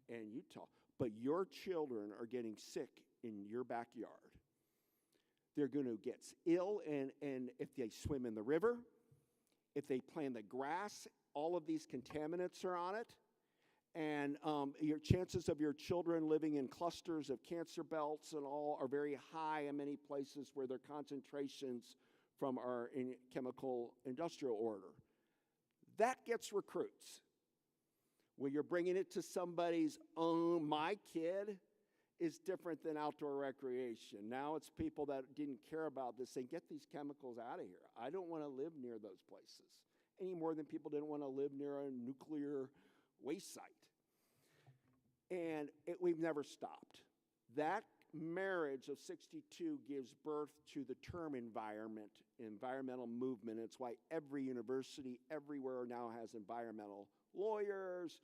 in Utah, but your children are getting sick in your backyard. They're going to get ill, and if they swim in the river, if they play in the grass, all of these contaminants are on it. And your chances of your children living in clusters of cancer belts and all are very high in many places where their concentrations from our chemical industrial order. That gets recruits. When you're bringing it to somebody's own, my kid is different than outdoor recreation. Now it's people that didn't care about this saying, get these chemicals out of here. I don't want to live near those places any more than people didn't want to live near a nuclear waste site. And we've never stopped. That marriage of 62 gives birth to the term environmental movement. It's why every university everywhere now has environmental lawyers,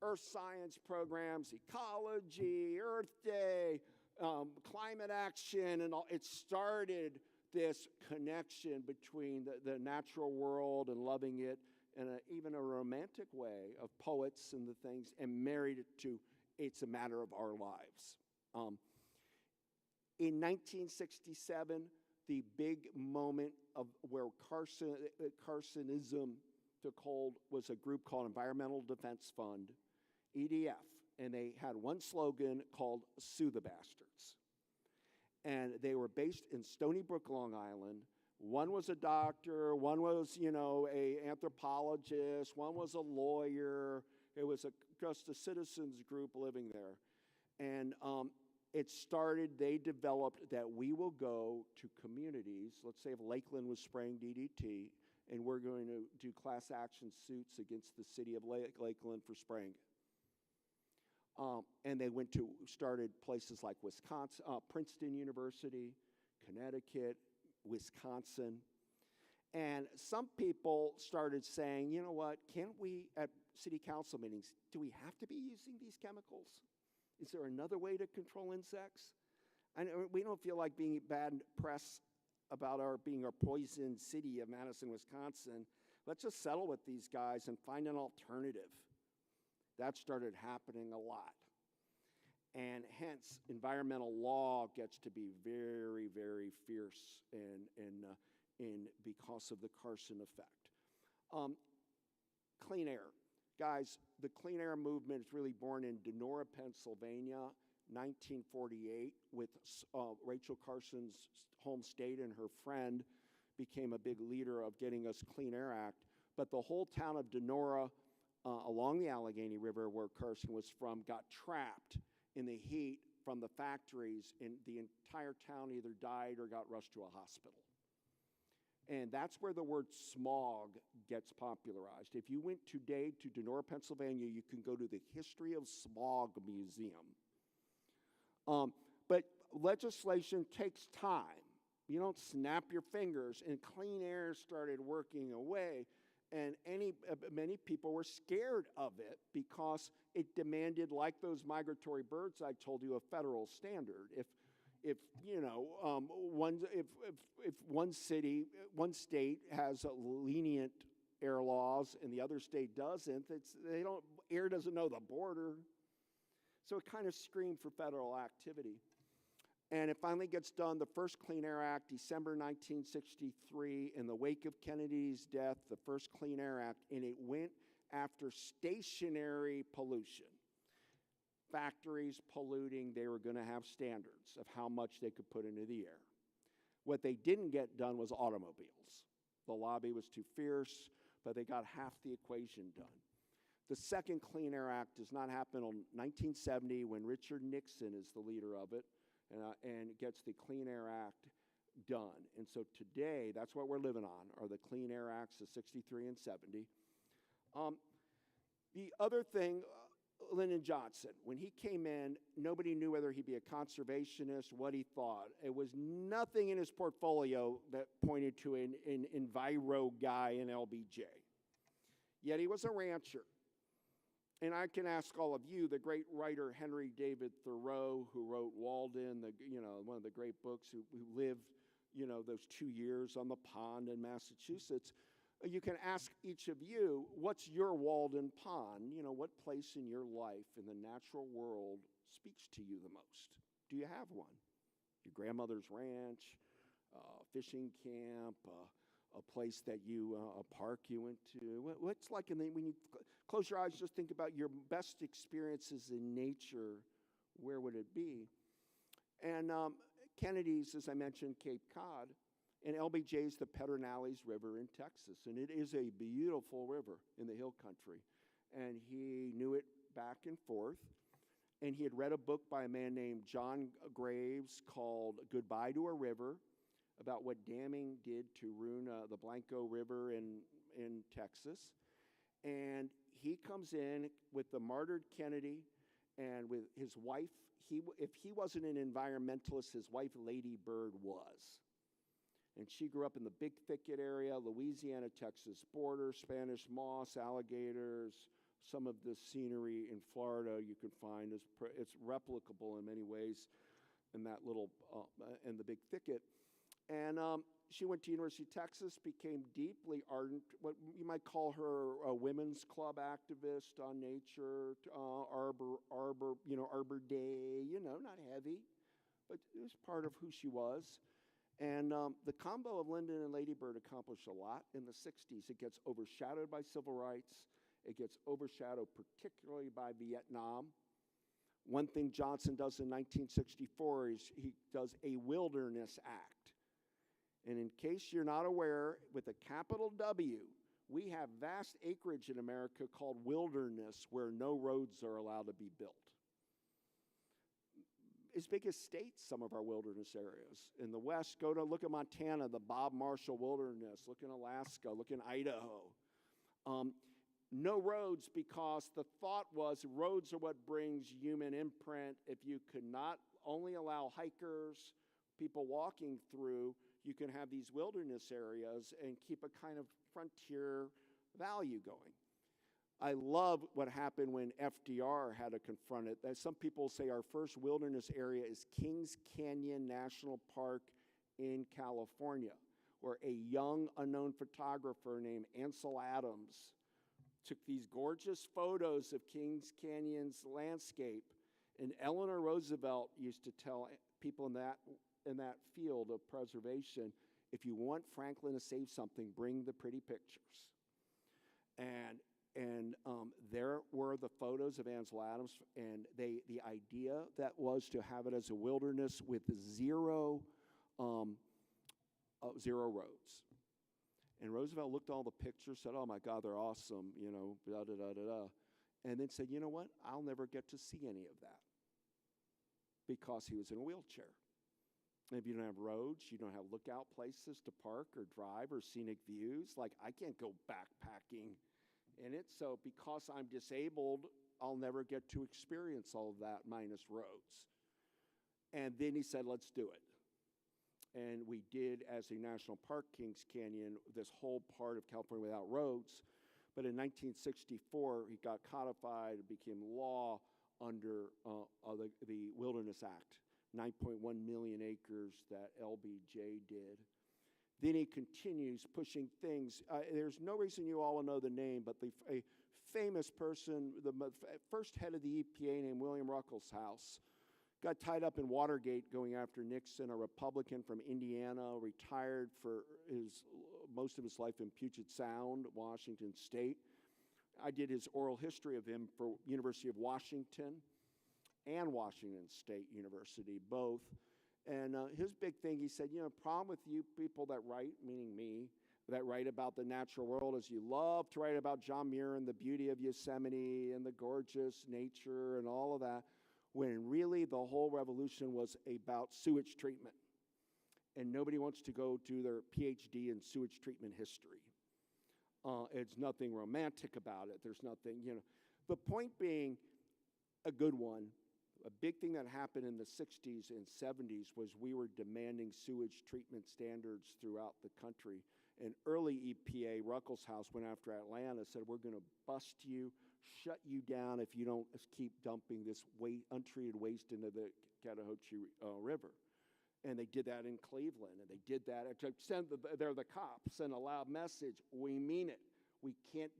earth science programs, ecology, Earth Day, climate action, and all. It started this connection between the natural world and loving it in even a romantic way of poets and the things, and married it to it's a matter of our lives. In 1967, the big moment of where Carsonism took hold was a group called Environmental Defense Fund, EDF, and they had one slogan called "Sue the Bastards." And they were based in Stony Brook, Long Island. One was a doctor, one was, a anthropologist, one was a lawyer. It was just a citizens group living there. And it started, they developed that we will go to communities. Let's say if Lakeland was spraying DDT, and we're going to do class action suits against the city of Lakeland for spraying it. And they started places like Wisconsin, Princeton University, Connecticut, Wisconsin. And some people started saying, you know what, can't we, at city council meetings, do we have to be using these chemicals? Is there another way to control insects? And we don't feel like being bad press about being a poison city of Madison, Wisconsin. Let's just settle with these guys and find an alternative. That started happening a lot. And hence, environmental law gets to be very, very fierce because of the Carson effect. Clean air. Guys, the clean air movement is really born in Donora, Pennsylvania, 1948, with Rachel Carson's home state, and her friend became a big leader of getting us Clean Air Act. But the whole town of Donora, along the Allegheny River, where Carson was from, got trapped in the heat from the factories, and the entire town either died or got rushed to a hospital. And that's where the word smog gets popularized. If you went today to Donora, Pennsylvania, you can go to the History of Smog Museum. But legislation takes time. You don't snap your fingers, and clean air started working away. And many people were scared of it because it demanded, like those migratory birds I told you, a federal standard. If one state has a lenient air laws and the other state doesn't, air doesn't know the border. So it kind of screamed for federal activity. And it finally gets done, the first Clean Air Act, December 1963, in the wake of Kennedy's death, the first Clean Air Act, and it went after stationary pollution. Factories polluting, they were going to have standards of how much they could put into the air. What they didn't get done was automobiles. The lobby was too fierce, but they got half the equation done. The second Clean Air Act does not happen until 1970 when Richard Nixon is the leader of it. And gets the Clean Air Act done. And so today, that's what we're living on, are the Clean Air Acts of 63 and 70. The other thing, Lyndon Johnson, when he came in, nobody knew whether he'd be a conservationist, what he thought. It was nothing in his portfolio that pointed to an enviro guy in LBJ. Yet he was a rancher. And I can ask all of you, the great writer Henry David Thoreau, who wrote Walden, one of the great books, who lived, those 2 years on the pond in Massachusetts. You can ask each of you, what's your Walden Pond? What place in your life in the natural world speaks to you the most? Do you have one? Your grandmother's ranch, fishing camp, a place that a park you went to? What's like when you close your eyes, just think about your best experiences in nature, where would it be? And Kennedy's, as I mentioned, Cape Cod, and LBJ's the Pedernales River in Texas, and it is a beautiful river in the hill country, and he knew it back and forth, and he had read a book by a man named John Graves called Goodbye to a River, about what damming did to ruin the Blanco River in Texas. And he comes in with the martyred Kennedy and with his wife. If he wasn't an environmentalist, his wife, Lady Bird, was. And she grew up in the Big Thicket area, Louisiana-Texas border, Spanish moss, alligators, some of the scenery in Florida you can find. It's replicable in many ways in that little, in the Big Thicket. And she went to University of Texas, became deeply ardent, what you might call her a women's club activist on nature, Arbor Day, not heavy, but it was part of who she was. And the combo of Lyndon and Lady Bird accomplished a lot in the 60s. It gets overshadowed by civil rights. It gets overshadowed particularly by Vietnam. One thing Johnson does in 1964 is he does a Wilderness Act. And in case you're not aware, with a capital W, we have vast acreage in America called wilderness where no roads are allowed to be built. As big as states, some of our wilderness areas. In the West, look at Montana, the Bob Marshall Wilderness. Look in Alaska, look in Idaho. No roads, because the thought was roads are what brings human imprint. If you could not only allow hikers, people walking through, you can have these wilderness areas and keep a kind of frontier value going. I love what happened when FDR had to confront it. Some people say our first wilderness area is Kings Canyon National Park in California, where a young unknown photographer named Ansel Adams took these gorgeous photos of Kings Canyon's landscape. And Eleanor Roosevelt used to tell people in that field of preservation, if you want Franklin to save something, bring the pretty pictures. And there were the photos of Ansel Adams, and the idea that was to have it as a wilderness with zero roads. And Roosevelt looked at all the pictures, said, "Oh my God, they're awesome," da da da da da, and then said, "You know what? I'll never get to see any of that," because he was in a wheelchair. And if you don't have roads, you don't have lookout places to park or drive or scenic views. Like, I can't go backpacking in it. So because I'm disabled, I'll never get to experience all of that minus roads. And then he said, let's do it. And we did, as a national park, Kings Canyon, this whole part of California without roads. But in 1964, he got codified, it became law under the Wilderness Act. 9.1 million acres that LBJ did. Then he continues pushing things. There's no reason you all will know the name, but a famous person, the first head of the EPA named William Ruckelshaus, got tied up in Watergate going after Nixon, a Republican from Indiana, retired for most of his life in Puget Sound, Washington State. I did his oral history of him for University of Washington and Washington State University, both. And his big thing, he said, problem with you people that write, meaning me, that write about the natural world is you love to write about John Muir and the beauty of Yosemite and the gorgeous nature and all of that, when really the whole revolution was about sewage treatment. And nobody wants to go do their PhD in sewage treatment history. It's nothing romantic about it. There's nothing, The point being, a good one, a big thing that happened in the 60s and 70s was we were demanding sewage treatment standards throughout the country. And early EPA, Ruckelshaus, went after Atlanta, said, we're going to bust you, shut you down if you don't keep dumping this untreated waste into the Chattahoochee River. And they did that in Cleveland, and they did that. They're the cops, send a loud message. We mean it. We can't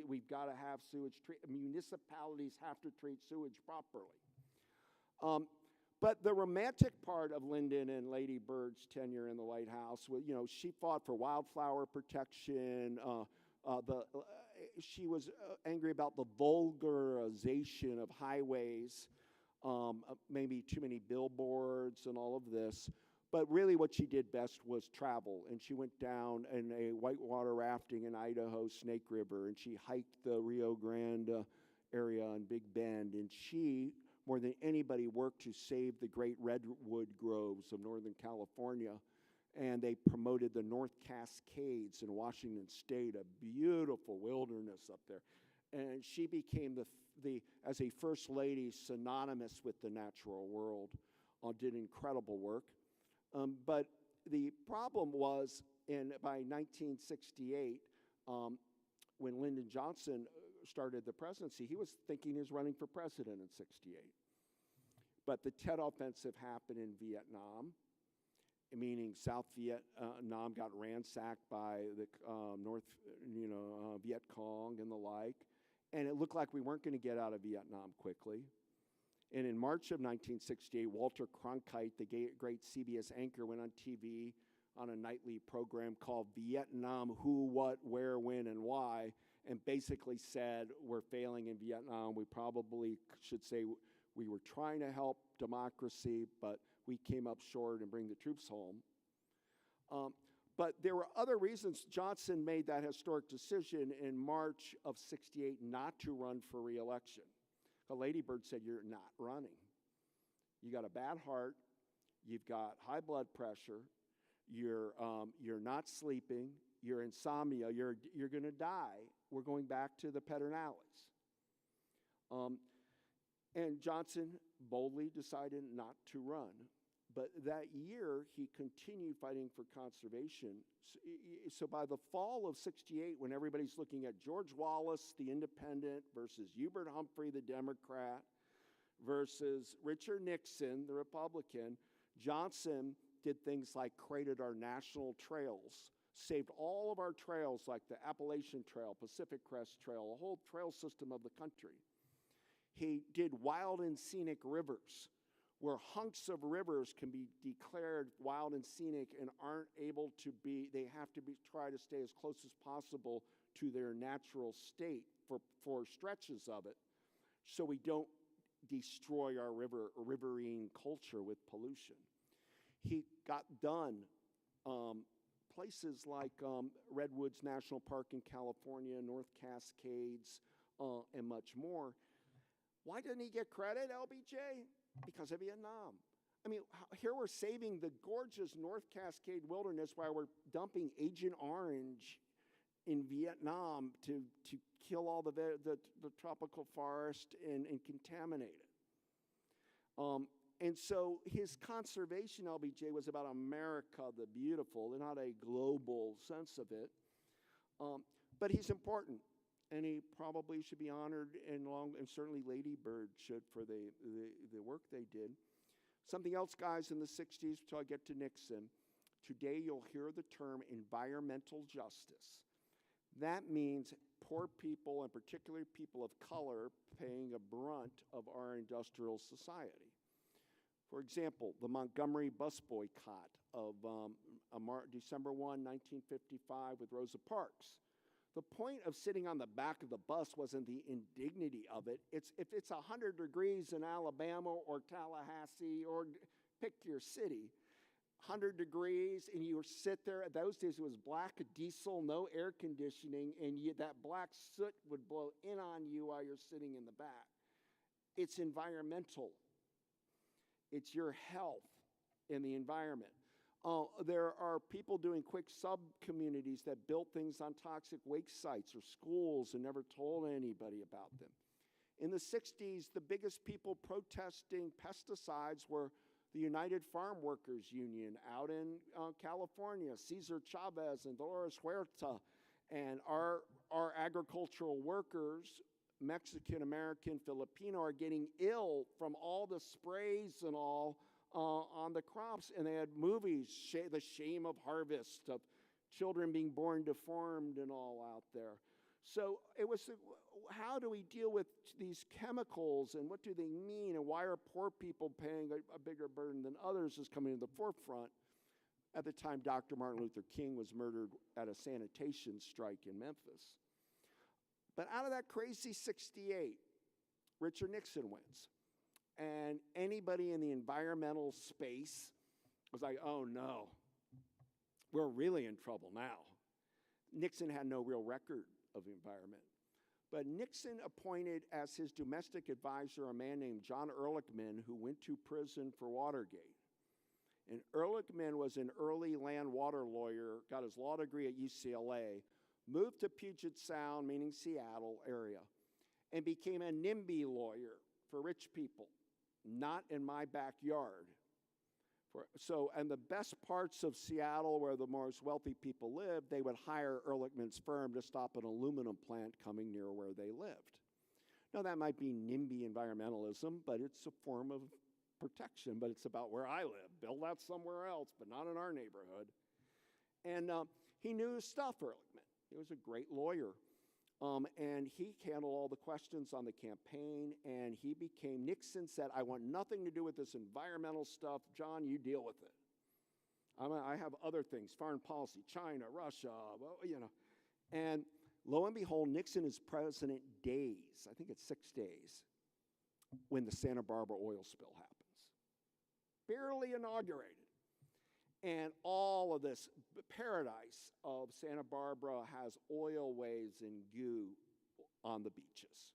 we've got to have sewage treatment. Municipalities have to treat sewage properly. But the romantic part of Lyndon and Lady Bird's tenure in the White House was, she fought for wildflower protection. She was angry about the vulgarization of highways, maybe too many billboards and all of this. But really what she did best was travel. And she went down in a whitewater rafting in Idaho, Snake River, and she hiked the Rio Grande area in Big Bend. And she, more than anybody, worked to save the great redwood groves of Northern California. And they promoted the North Cascades in Washington State, a beautiful wilderness up there. And she became, as a first lady, synonymous with the natural world, did incredible work. But the problem was, by 1968, when Lyndon Johnson started the presidency, he was thinking he was running for president in 68. But the Tet Offensive happened in Vietnam, meaning South Vietnam got ransacked by the North, Viet Cong and the like, and it looked like we weren't going to get out of Vietnam quickly. And in March of 1968, Walter Cronkite, the great CBS anchor, went on TV on a nightly program called Vietnam: Who, What, Where, When, and Why, and basically said, we're failing in Vietnam. We probably should say we were trying to help democracy, but we came up short and bring the troops home. But there were other reasons Johnson made that historic decision in March of 68 not to run for re-election. Lady Bird said, you're not running. You got a bad heart. You've got high blood pressure. You're not sleeping. You're insomnia. You're going to die. We're going back to the Pedernales. And Johnson boldly decided not to run. But that year, he continued fighting for conservation. So by the fall of 68, when everybody's looking at George Wallace, the independent, versus Hubert Humphrey, the Democrat, versus Richard Nixon, the Republican, Johnson did things like created our national trails, saved all of our trails like the Appalachian Trail, Pacific Crest Trail, a whole trail system of the country. He did wild and scenic rivers, where hunks of rivers can be declared wild and scenic and aren't able to be, they have to be try to stay as close as possible to their natural state for stretches of it, so we don't destroy our riverine culture with pollution. He got done places like Redwoods National Park in California, North Cascades, and much more. Why didn't he get credit, LBJ? Because of Vietnam. I mean, here we're saving the gorgeous North Cascade wilderness while we're dumping Agent Orange in Vietnam to kill all the tropical forest and contaminate it. And so his conservation, LBJ, was about America the beautiful, and not a global sense of it. But he's important, and he probably should be honored, and certainly Lady Bird should for the work they did. Something else, guys, in the 60s, until I get to Nixon, today you'll hear the term environmental justice. That means poor people, and particularly people of color, paying a brunt of our industrial society. For example, the Montgomery bus boycott of December 1, 1955 with Rosa Parks. The point of sitting on the back of the bus wasn't the indignity of it. If it's 100 degrees in Alabama or Tallahassee, or pick your city, 100 degrees, and you sit there. At those days, it was black diesel, no air conditioning, and that black soot would blow in on you while you're sitting in the back. It's environmental. It's your health in the environment. There are people doing quick sub-communities that built things on toxic waste sites or schools and never told anybody about them. In the 60s, the biggest people protesting pesticides were the United Farm Workers Union out in California, Cesar Chavez and Dolores Huerta, and our agricultural workers, Mexican, American, Filipino, are getting ill from all the sprays and all on the crops. And they had movies, The Shame of Harvest, of children being born deformed and all out there. So it was, how do we deal with these chemicals, and what do they mean, and why are poor people paying a bigger burden than others is coming to the forefront. At the time, Dr. Martin Luther King was murdered at a sanitation strike in Memphis. But out of that crazy 68, Richard Nixon wins. And anybody in the environmental space was like, oh no, we're really in trouble now. Nixon had no real record of environment. But Nixon appointed as his domestic advisor a man named John Ehrlichman, who went to prison for Watergate. And Ehrlichman was an early land water lawyer, got his law degree at UCLA, moved to Puget Sound, meaning Seattle area, and became a NIMBY lawyer for rich people, not in my backyard. And the best parts of Seattle, where the most wealthy people lived, they would hire Ehrlichman's firm to stop an aluminum plant coming near where they lived. Now, that might be NIMBY environmentalism, but it's a form of protection, but it's about where I live. Build that somewhere else, but not in our neighborhood. And he knew his stuff, Ehrlichman. He was a great lawyer. And he handled all the questions on the campaign, and Nixon said, I want nothing to do with this environmental stuff. John, you deal with it. I have other things, foreign policy, China, Russia, And lo and behold, Nixon is president days, I think it's 6 days, when the Santa Barbara oil spill happens. Barely inaugurated. And all of this paradise of Santa Barbara has oil waves and goo on the beaches.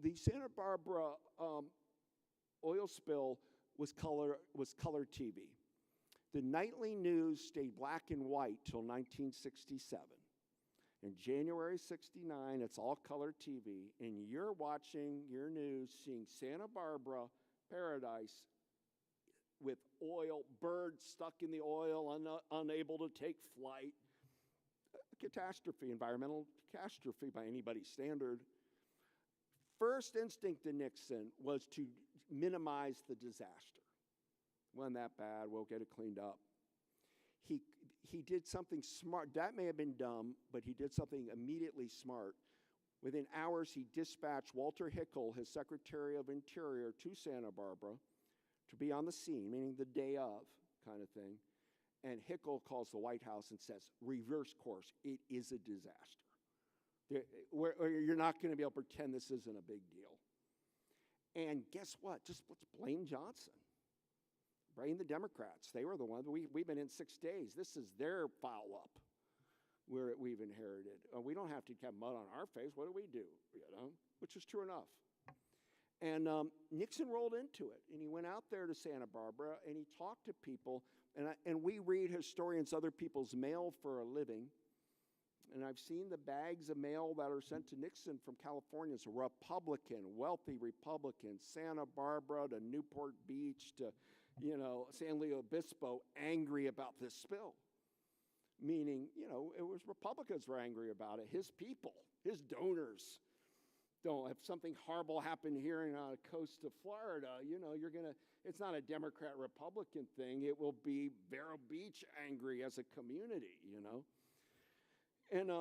The Santa Barbara oil spill was color TV. The nightly news stayed black and white till 1967. In January 69, it's all color TV, and you're watching your news, seeing Santa Barbara paradise with oil, birds stuck in the oil, unable to take flight. Catastrophe, environmental catastrophe by anybody's standard. First instinct to Nixon was to minimize the disaster. Wasn't that bad, we'll get it cleaned up. He did something smart. That may have been dumb, but he did something immediately smart. Within hours, he dispatched Walter Hickel, his Secretary of Interior, to Santa Barbara to be on the scene, meaning the day of kind of thing. And Hickel calls the White House and says, reverse course, it is a disaster. You're not going to be able to pretend this isn't a big deal. And guess what? Just let's blame Johnson. Blame the Democrats. They were the ones. We've been in 6 days. This is their foul up where we've inherited. We don't have to have mud on our face. What do? Which is true enough. And Nixon rolled into it, and he went out there to Santa Barbara, and he talked to people. And we read historians other people's mail for a living. And I've seen the bags of mail that are sent to Nixon from California. It's a Republican, wealthy Republican, Santa Barbara to Newport Beach to, San Luis Obispo, angry about this spill. Meaning, it was Republicans were angry about it. His people, his donors. Don't, if something horrible happened here on the coast of Florida, it's not a Democrat-Republican thing. It will be Vero Beach angry as a community, And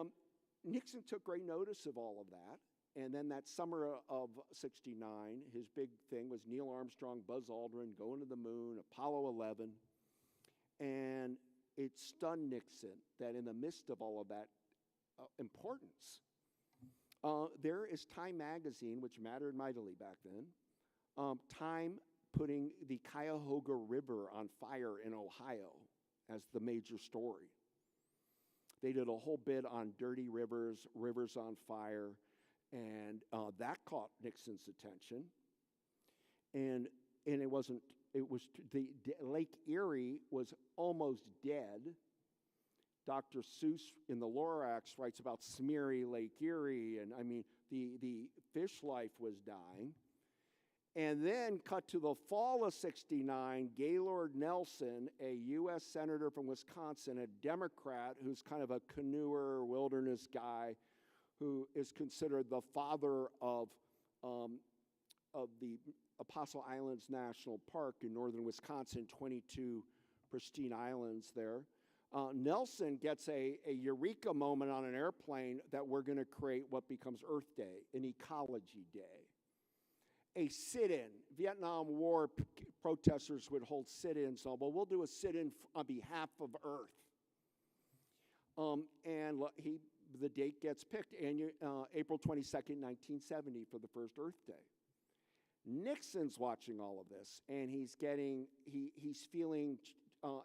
Nixon took great notice of all of that. And then that summer of 69, his big thing was Neil Armstrong, Buzz Aldrin, going to the moon, Apollo 11. And it stunned Nixon that in the midst of all of that importance, there is Time magazine, which mattered mightily back then, Time putting the Cuyahoga River on fire in Ohio as the major story. They did a whole bit on dirty rivers, rivers on fire, and that caught Nixon's attention. And it was Lake Erie was almost dead. Dr. Seuss in the Lorax writes about smeary Lake Erie, and the fish life was dying. And then cut to the fall of 69, Gaylord Nelson, a U.S. senator from Wisconsin, a Democrat who's kind of a canoer, wilderness guy, who is considered the father of the Apostle Islands National Park in northern Wisconsin, 22 pristine islands there. Nelson gets a eureka moment on an airplane that we're going to create what becomes Earth Day, an ecology day. A sit-in. Vietnam War protesters would hold sit-ins. Well, we'll do a sit-in on behalf of Earth. And the date gets picked, April 22nd, 1970, for the first Earth Day. Nixon's watching all of this, and he's feeling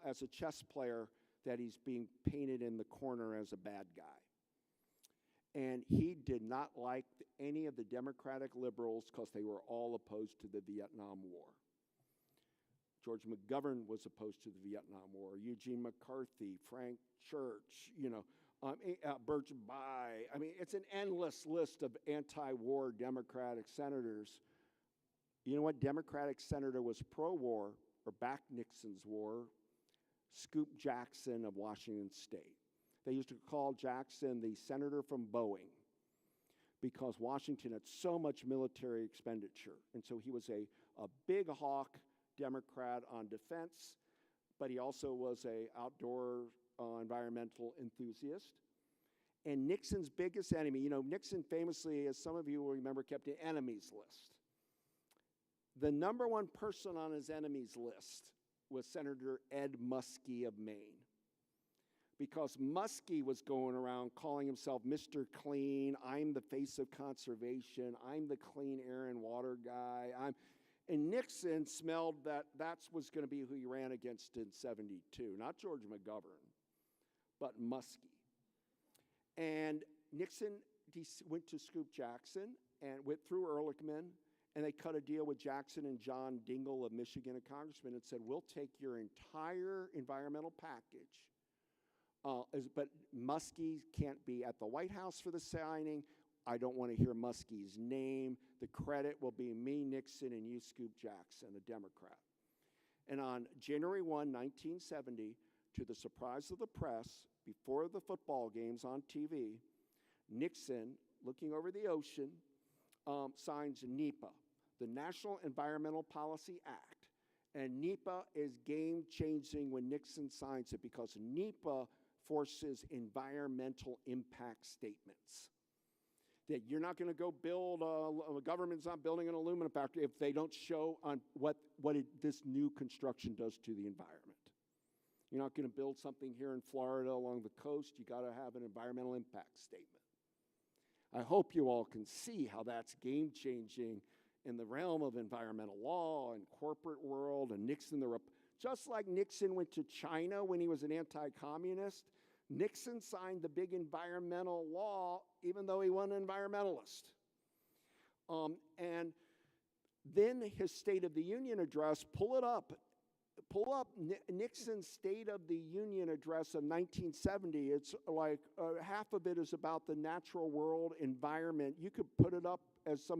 as a chess player that he's being painted in the corner as a bad guy. And he did not like any of the Democratic liberals because they were all opposed to the Vietnam War. George McGovern was opposed to the Vietnam War. Eugene McCarthy, Frank Church, Birch Bayh. It's an endless list of anti-war Democratic senators. You know what Democratic senator was pro-war or backed Nixon's war? Scoop Jackson of Washington State. They used to call Jackson the senator from Boeing because Washington had so much military expenditure. And so he was a big hawk Democrat on defense, but he also was a outdoor environmental enthusiast. And Nixon's biggest enemy, Nixon famously, as some of you will remember, kept an enemies list. The number one person on his enemies list was Senator Ed Muskie of Maine. Because Muskie was going around calling himself Mr. Clean, I'm the face of conservation, I'm the clean air and water guy. And Nixon smelled that was going to be who he ran against in 72, not George McGovern, but Muskie. And Nixon went to scoop Jackson and went through Ehrlichman, and they cut a deal with Jackson and John Dingell of Michigan, a congressman, and said, we'll take your entire environmental package, but Muskie can't be at the White House for the signing. I don't want to hear Muskie's name. The credit will be me, Nixon, and you, Scoop Jackson, a Democrat. And on January 1, 1970, to the surprise of the press, before the football games on TV, Nixon, looking over the ocean, signs NEPA, the National Environmental Policy Act. And NEPA is game-changing when Nixon signs it because NEPA forces environmental impact statements. That you're not going to go build, the government's not building an aluminum factory if they don't show on what this new construction does to the environment. You're not going to build something here in Florida along the coast. You got to have an environmental impact statement. I hope you all can see how that's game-changing in the realm of environmental law and corporate world. And Nixon, just like Nixon went to China when he was an anti-communist, Nixon signed the big environmental law even though he wasn't an environmentalist. And then his State of the Union address, pull up Nixon's State of the Union address of 1970. It's like half of it is about the natural world environment. You could put it up as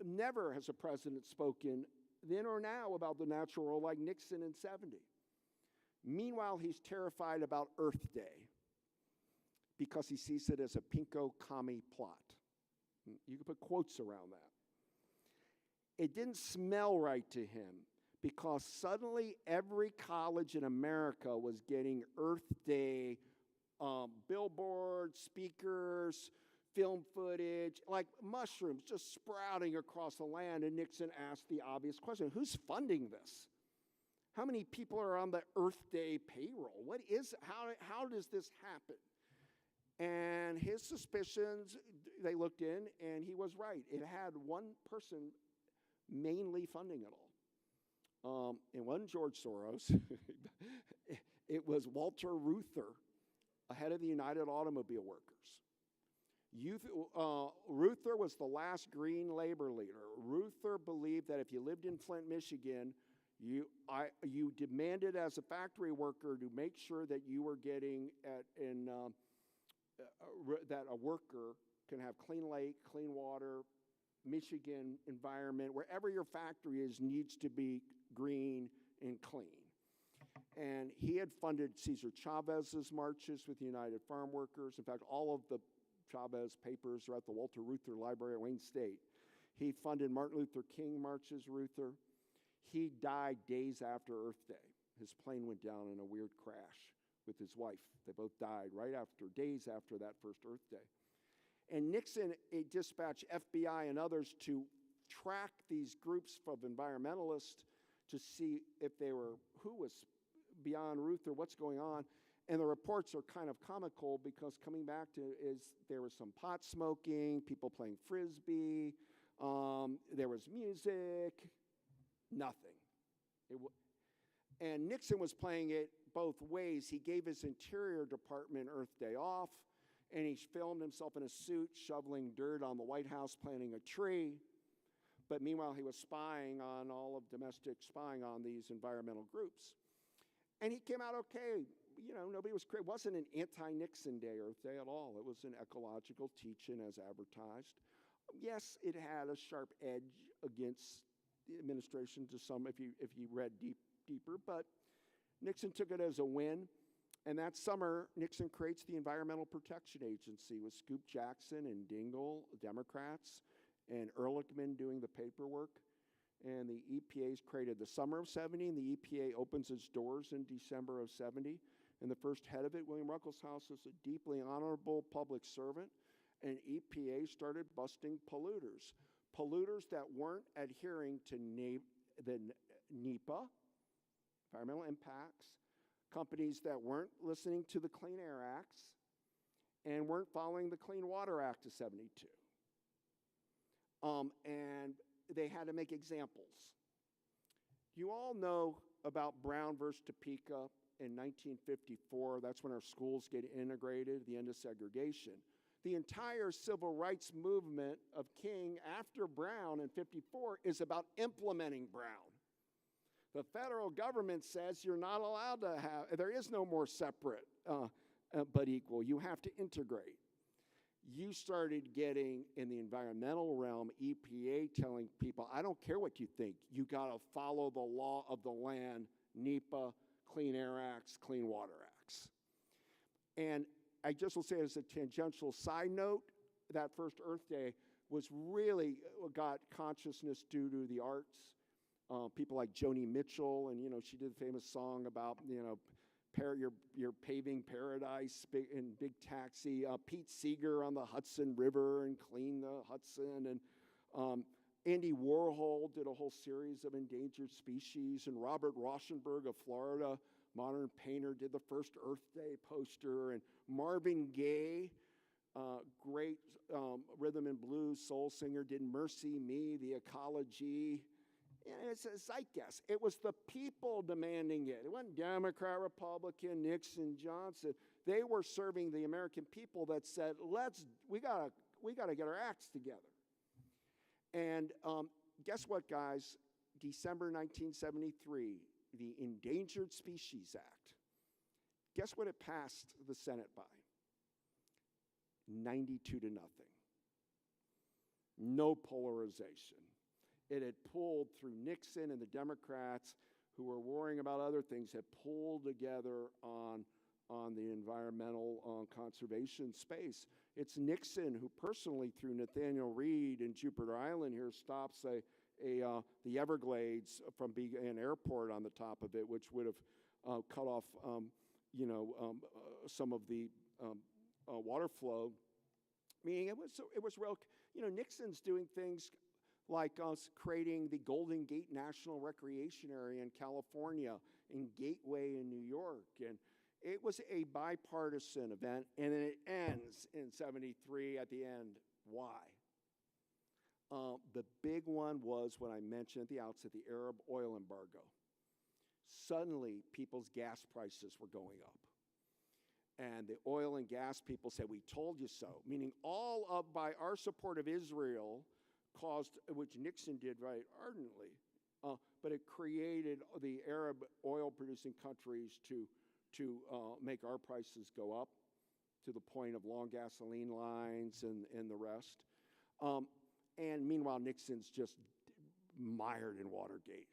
never has a president spoken then or now about the natural world like Nixon in 70. Meanwhile, he's terrified about Earth Day because he sees it as a pinko commie plot. You can put quotes around that. It didn't smell right to him because suddenly every college in America was getting Earth Day billboards, speakers, film footage, like mushrooms just sprouting across the land. And Nixon asked the obvious question, who's funding this? How many people are on the Earth Day payroll? How does this happen? And his suspicions, they looked in, and he was right. It had one person mainly funding it all. It wasn't George Soros. It was Walter Reuther, head of the United Automobile Workers. Reuther was the last green labor leader. Reuther believed that if you lived in Flint, Michigan, you demanded as a factory worker to make sure that you were getting that a worker can have clean lake, clean water, Michigan environment, wherever your factory is needs to be green and clean. And he had funded Cesar Chavez's marches with the United Farm Workers. In fact, all of the Chavez papers are at the Walter Reuther Library at Wayne State. He funded Martin Luther King marches, Reuther. He died days after Earth Day. His plane went down in a weird crash with his wife. They both died days after that first Earth Day. And Nixon dispatched FBI and others to track these groups of environmentalists to see if who was beyond Reuther, what's going on. And the reports are kind of comical because coming back to there was some pot smoking, people playing Frisbee, there was music, nothing. And Nixon was playing it both ways. He gave his Interior Department Earth Day off, and he filmed himself in a suit shoveling dirt on the White House, planting a tree. But meanwhile, he was spying on domestic spying on these environmental groups. And he came out okay. Nobody was crazy. It wasn't an anti-Nixon Day, Earth Day at all. It was an ecological teach-in as advertised. Yes, it had a sharp edge against the administration to some, if you read deeper, but Nixon took it as a win. And that summer, Nixon creates the Environmental Protection Agency with Scoop Jackson and Dingell, Democrats, and Ehrlichman doing the paperwork. And the EPA is created the summer of 70, and the EPA opens its doors in December of 70. And the first head of it, William Ruckelshaus, was a deeply honorable public servant, and EPA started busting polluters. Polluters that weren't adhering to the NEPA, environmental impacts, companies that weren't listening to the Clean Air Acts, and weren't following the Clean Water Act of 72. And they had to make examples. You all know about Brown versus Topeka in 1954. That's when our schools get integrated, the end of segregation. The entire civil rights movement of King after Brown in 54 is about implementing Brown. The federal government says you're not allowed to have, there is no more separate but equal. You have to integrate. You started getting, in the environmental realm, EPA telling people, I don't care what you think, you got to follow the law of the land, NEPA, Clean Air Acts, Clean Water Acts. And I just will say as a tangential side note, that first Earth Day was really got consciousness due to the arts. People like Joni Mitchell, and she did a famous song about you're paving paradise in Big Taxi. Pete Seeger on the Hudson River and Clean the Hudson, and Andy Warhol did a whole series of endangered species, and Robert Rauschenberg of Florida, modern painter, did the first Earth Day poster, and Marvin Gaye, great rhythm and blues soul singer, did Mercy Me, the Ecology. And it's a zeitgeist. It was the people demanding it. It wasn't Democrat, Republican, Nixon, Johnson. They were serving the American people that said, we gotta get our acts together. And guess what, guys? December 1973, the Endangered Species Act. Guess what it passed the Senate by? 92 to nothing. No polarization. It had pulled through Nixon, and the Democrats, who were worrying about other things, had pulled together on the environmental conservation space. It's Nixon who personally, through Nathaniel Reed in Jupiter Island here, stops the Everglades from being an airport on the top of it, which would have cut off some of the water flow. Meaning it was real. Nixon's doing things like us creating the Golden Gate National Recreation Area in California, and Gateway in New York. And it was a bipartisan event, and then it ends in 73 at the end. Why? The big one was what I mentioned at the outset, the Arab oil embargo. Suddenly, people's gas prices were going up. And the oil and gas people said, we told you so, meaning all of by our support of Israel caused, which Nixon did very ardently, but it created the Arab oil-producing countries to make our prices go up to the point of long gasoline lines and the rest. And meanwhile, Nixon's just mired in Watergate.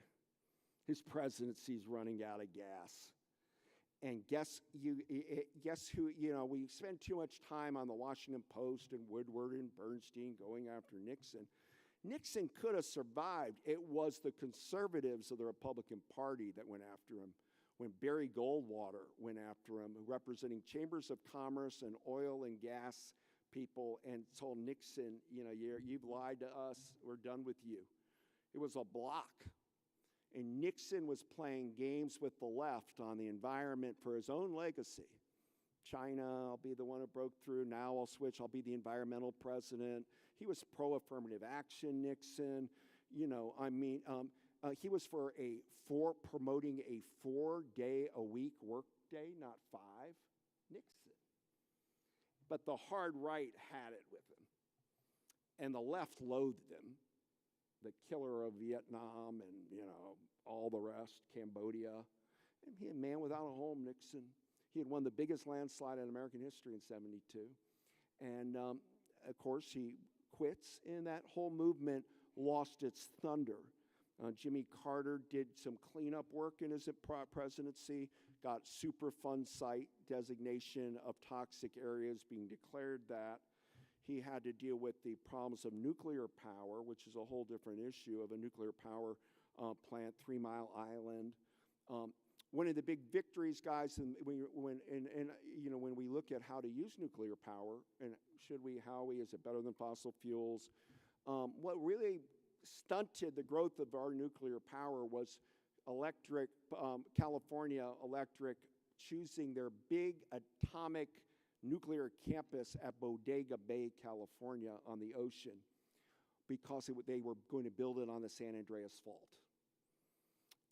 His presidency's running out of gas. And guess who, we spend too much time on the Washington Post and Woodward and Bernstein going after Nixon. Nixon could have survived. It was the conservatives of the Republican Party that went after him. When Barry Goldwater went after him, representing chambers of commerce and oil and gas people, and told Nixon, you've lied to us, we're done with you. It was a block. And Nixon was playing games with the left on the environment for his own legacy. China, I'll be the one who broke through. Now I'll switch. I'll be the environmental president. He was pro-affirmative action, Nixon. He was for promoting a 4-day-a-week work day, not 5. Nixon. But the hard right had it with him. And the left loathed him. The killer of Vietnam and, all the rest, Cambodia. And he a man without a home, Nixon. He had won the biggest landslide in American history in 72. And, of course, he quits, and that whole movement lost its thunder. Jimmy Carter did some cleanup work in his presidency, got Superfund site designation of toxic areas being declared that. He had to deal with the problems of nuclear power, which is a whole different issue of a nuclear power plant, 3 Mile Island. One of the big victories, guys, when we look at how to use nuclear power, and is it better than fossil fuels? What really stunted the growth of our nuclear power was California Electric choosing their big atomic nuclear campus at Bodega Bay, California, on the ocean, because they were going to build it on the San Andreas Fault.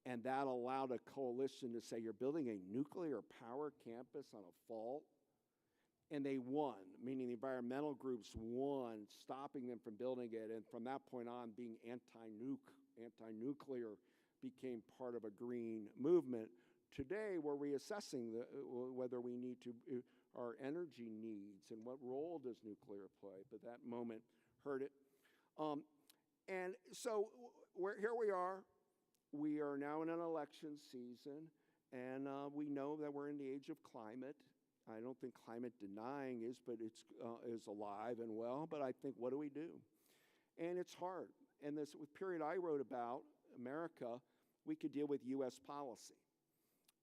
And that allowed a coalition to say, you're building a nuclear power campus on a fault? And they won, meaning the environmental groups won, stopping them from building it. And from that point on, being anti-nuclear became part of a green movement. Today, we're reassessing whether we need to, our energy needs, and what role does nuclear play. But that moment hurt it. And so here we are. We are now in an election season, and we know that we're in the age of climate. I don't think climate denying is, but it's is alive and well. But I think, what do we do? And it's hard. And this period I wrote about, America, we could deal with U.S. policy.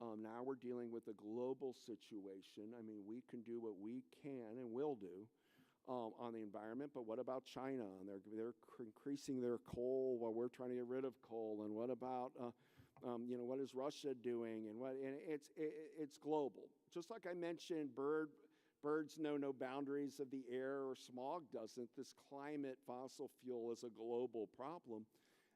Now we're dealing with a global situation. I mean, we can do what we can and will do on the environment, but what about China? And they're increasing their coal while we're trying to get rid of coal. And what about what is Russia doing? And it's global. Just like I mentioned, birds know no boundaries of the air, or smog doesn't. This climate fossil fuel is a global problem,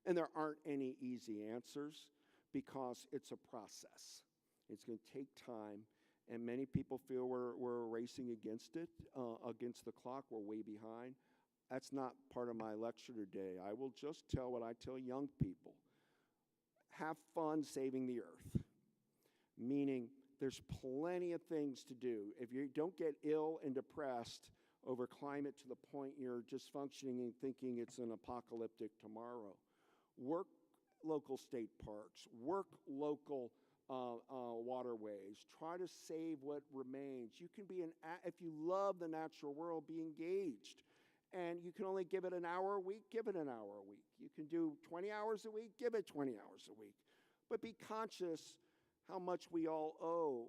and there aren't any easy answers because it's a process. It's going to take time. And many people feel we're racing against it, against the clock. We're way behind. That's not part of my lecture today. I will just tell what I tell young people. Have fun saving the earth, meaning there's plenty of things to do. If you don't get ill and depressed over climate to the point you're just functioning and thinking it's an apocalyptic tomorrow, work local state parks, work local waterways. Try to save what remains. You can be if you love the natural world, be engaged. And you can only give it an hour a week, give it an hour a week. You can do 20 hours a week, give it 20 hours a week. But be conscious how much we all owe,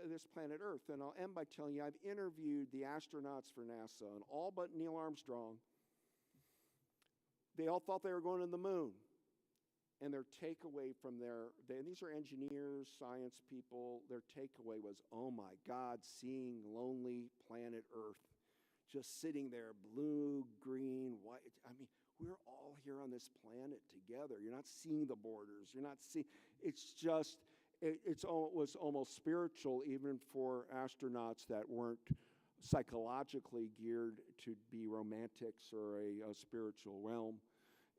this planet Earth. And I'll end by telling you, I've interviewed the astronauts for NASA, and all but Neil Armstrong. They all thought they were going to the moon. And their takeaway from these are engineers, science people, their takeaway was, oh my God, seeing lonely planet Earth, just sitting there, blue, green, white. I mean, we're all here on this planet together. You're not seeing the borders. You're not seeing, it's just, it was almost spiritual, even for astronauts that weren't psychologically geared to be romantics or a spiritual realm.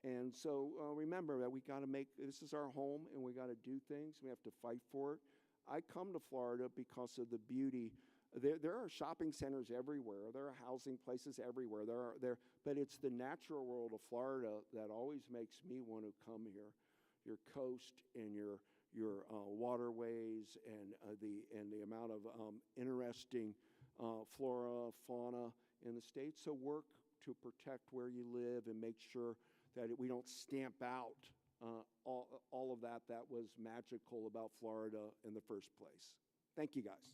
And so remember that we got to this is our home, and we got to do things. We have to fight for it. I come to Florida because of the beauty. There are shopping centers everywhere. There are housing places everywhere. But it's the natural world of Florida that always makes me want to come here. Your coast and your waterways and the amount of interesting flora, fauna in the state. So work to protect where you live and make sure that we don't stamp out all of that was magical about Florida in the first place. Thank you, guys.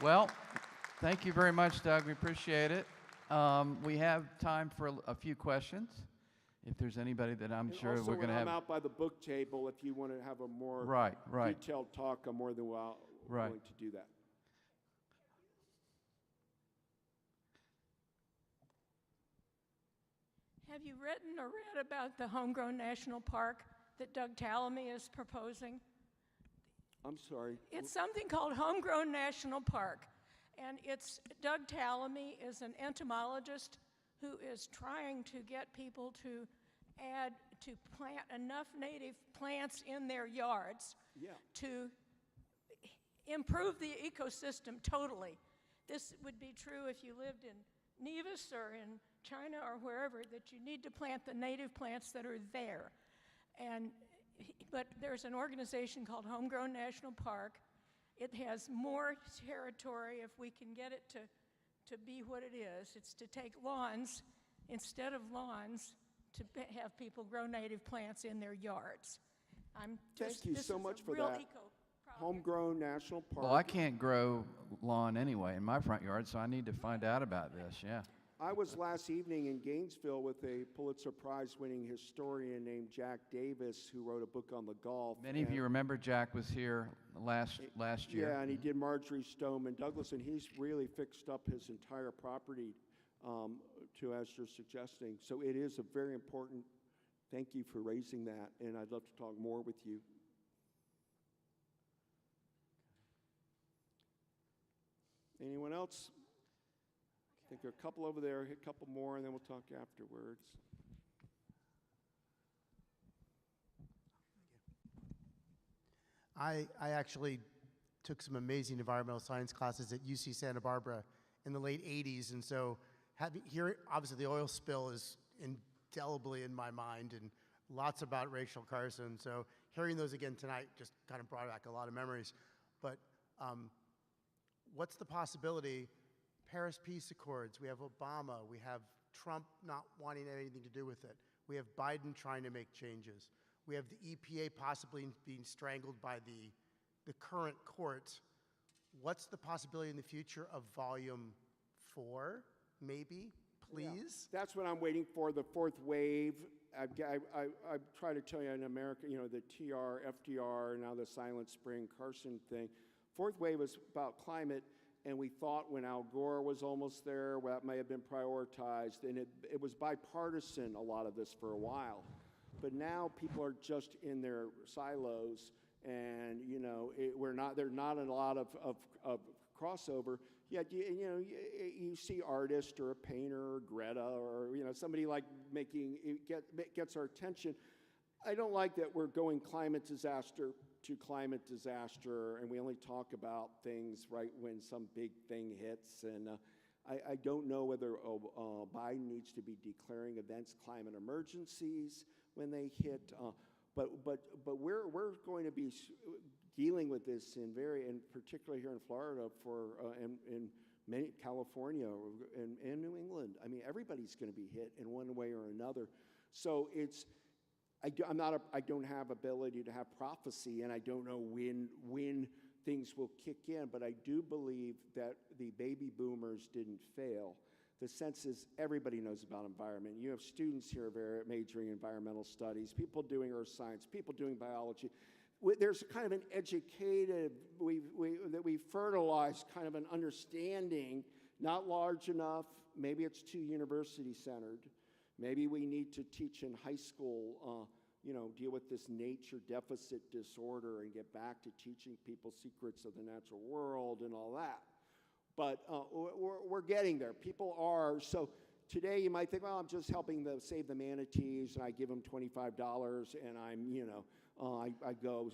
Well, thank you very much, Doug. We appreciate it. We have time for a few questions. If there's anybody that I'm sure also, we're going to have. I'm out by the book table. If you want to have a more detailed talk, I'm more than willing to do that. Have you written or read about the homegrown national park that Doug Tallamy is proposing? I'm sorry. It's something called Homegrown National Park. And Doug Tallamy is an entomologist who is trying to get people to plant enough native plants in their yards to improve the ecosystem totally. This would be true if you lived in Nevis or in China or wherever, that you need to plant the native plants that are there. But there's an organization called Homegrown National Park. It has more territory if we can get it to be what it is. It's to take lawns, instead of lawns, to have people grow native plants in their yards. Thank you so much for real that. eco-project. Homegrown National Park. Well, I can't grow lawn anyway in my front yard, so I need to find out about this, yeah. I was last evening in Gainesville with a Pulitzer Prize-winning historian named Jack Davis, who wrote a book on the Gulf. Many of you remember Jack was here last year. Yeah, and he did Marjorie Stoneman Douglas, and he's really fixed up his entire property to as you're suggesting. So it is a very important, thank you for raising that, and I'd love to talk more with you. Anyone else? I think there are a couple over there, a couple more, and then we'll talk afterwards. I actually took some amazing environmental science classes at UC Santa Barbara in the late 80s, and so here, obviously the oil spill is indelibly in my mind, and lots about Rachel Carson, so hearing those again tonight just kind of brought back a lot of memories. But what's the possibility? Paris Peace Accords, we have Obama, we have Trump not wanting anything to do with it. We have Biden trying to make changes. We have the EPA possibly being strangled by the current courts. What's the possibility in the future of volume 4, maybe, please? Yeah. That's what I'm waiting for, the fourth wave. I try to tell you in America, you know, the TR, FDR, now the Silent Spring, Carson thing. Fourth wave is about climate. And we thought when Al Gore was almost there, well, that may have been prioritized. And it was bipartisan, a lot of this for a while. But now people are just in their silos. And, you know, there's not a lot of crossover. Yet, you see artist or a painter or Greta or, you know, somebody like gets our attention. I don't like that we're going climate disaster to climate disaster, and we only talk about things right when some big thing hits. And I don't know whether Biden needs to be declaring events climate emergencies when they hit. But we're going to be dealing with this and particularly here in Florida in many California and New England. I mean, everybody's going to be hit in one way or another. So I don't have ability to have prophecy, and I don't know when things will kick in, but I do believe that the baby boomers didn't fail. The sense is everybody knows about environment. You have students here majoring in environmental studies, people doing earth science, people doing biology. There's kind of an educated, that we fertilize kind of an understanding, not large enough, maybe it's too university-centered. Maybe we need to teach in high school, deal with this nature deficit disorder and get back to teaching people secrets of the natural world and all that. But we're getting there. People are. So today you might think, well, I'm just helping save the manatees, and I give them $25, and I go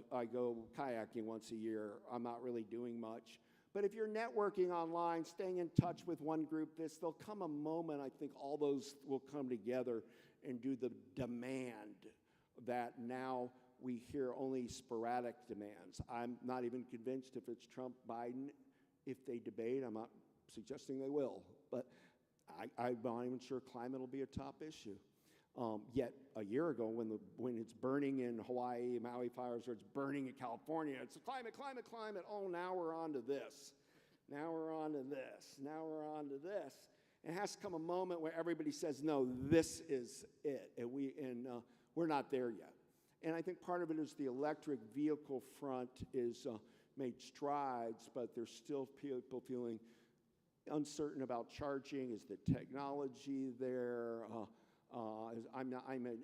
kayaking once a year. I'm not really doing much. But if you're networking online, staying in touch with one group, there'll come a moment, I think all those will come together and do the demand that now we hear only sporadic demands. I'm not even convinced if it's Trump, Biden, if they debate. I'm not suggesting they will, but I'm not even sure climate will be a top issue. Yet a year ago, when it's burning in Hawaii, Maui fires, or it's burning in California, it's climate. Oh, now we're on to this. Now we're on to this. Now we're on to this. It has to come a moment where everybody says, no, this is it. And we're not there yet. And I think part of it is the electric vehicle front is made strides, but there's still people feeling uncertain about charging. Is the technology there?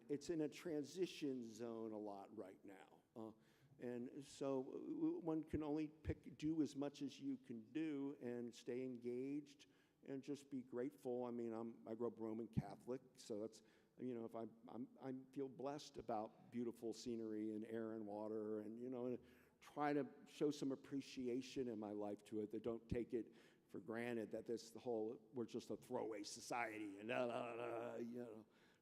It's in a transition zone a lot right now. And so one can only do as much as you can do and stay engaged and just be grateful. I mean, I grew up Roman Catholic, so that's, if I feel blessed about beautiful scenery and air and water, and, and try to show some appreciation in my life to it, that don't take it for granted that we're just a throwaway society, and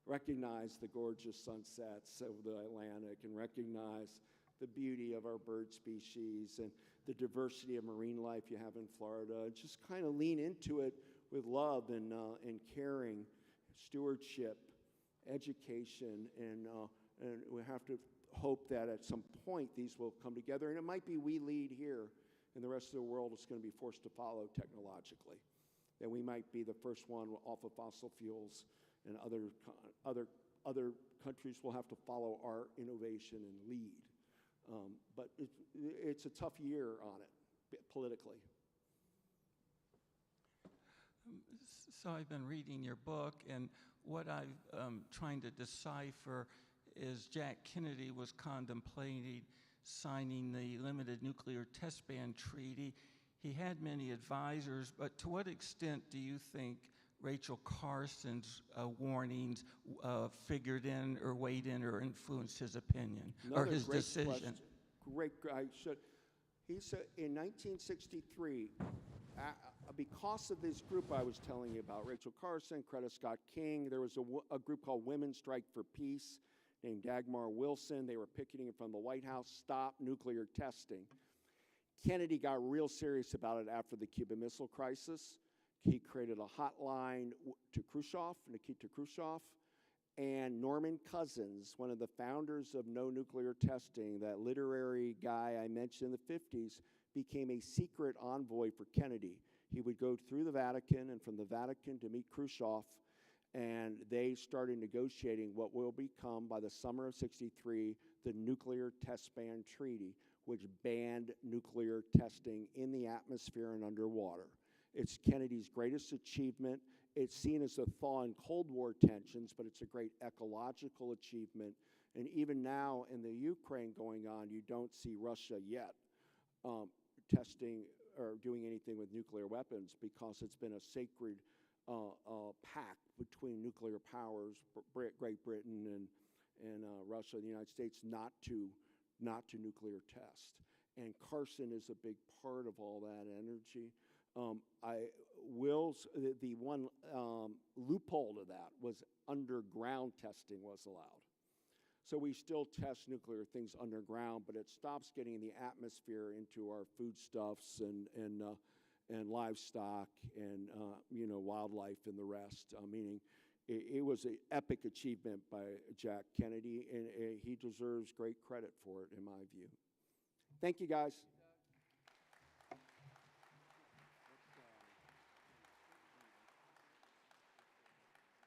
recognize the gorgeous sunsets of the Atlantic, and recognize the beauty of our bird species and the diversity of marine life you have in Florida. Just kind of lean into it with love and caring, stewardship, education, and we have to hope that at some point these will come together. And it might be we lead here, and the rest of the world is going to be forced to follow technologically. That we might be the first one off of fossil fuels, and other countries will have to follow our innovation and lead. But it's a tough year on it politically. So I've been reading your book, and what I'm trying to decipher is Jack Kennedy was contemplating signing the Limited Nuclear Test Ban Treaty. He had many advisors, but to what extent do you think Rachel Carson's warnings figured in or weighed in or influenced his opinion or his decision? Question. He said in 1963, because of this group I was telling you about, Rachel Carson, Coretta Scott King, there was a group called Women Strike for Peace named Dagmar Wilson. They were picketing in front of the White House, stop nuclear testing. Kennedy got real serious about it after the Cuban Missile Crisis. He created a hotline to Khrushchev, Nikita Khrushchev, and Norman Cousins, one of the founders of No Nuclear Testing, that literary guy I mentioned in the 50s, became a secret envoy for Kennedy. He would go through the Vatican and from the Vatican to meet Khrushchev, and they started negotiating what will become, by the summer of '63, the Nuclear Test Ban Treaty, which banned nuclear testing in the atmosphere and underwater. It's Kennedy's greatest achievement. It's seen as a thaw in Cold War tensions, but it's a great ecological achievement. And even now in the Ukraine going on, you don't see Russia yet testing or doing anything with nuclear weapons, because it's been a sacred pact between nuclear powers, Great Britain and Russia and the United States, not to nuclear test. And Carson is a big part of all that energy. The one loophole to that was underground testing was allowed. So we still test nuclear things underground, but it stops getting the atmosphere into our foodstuffs and livestock and wildlife and the rest. Meaning, it was an epic achievement by Jack Kennedy, and he deserves great credit for it, in my view. Thank you, guys.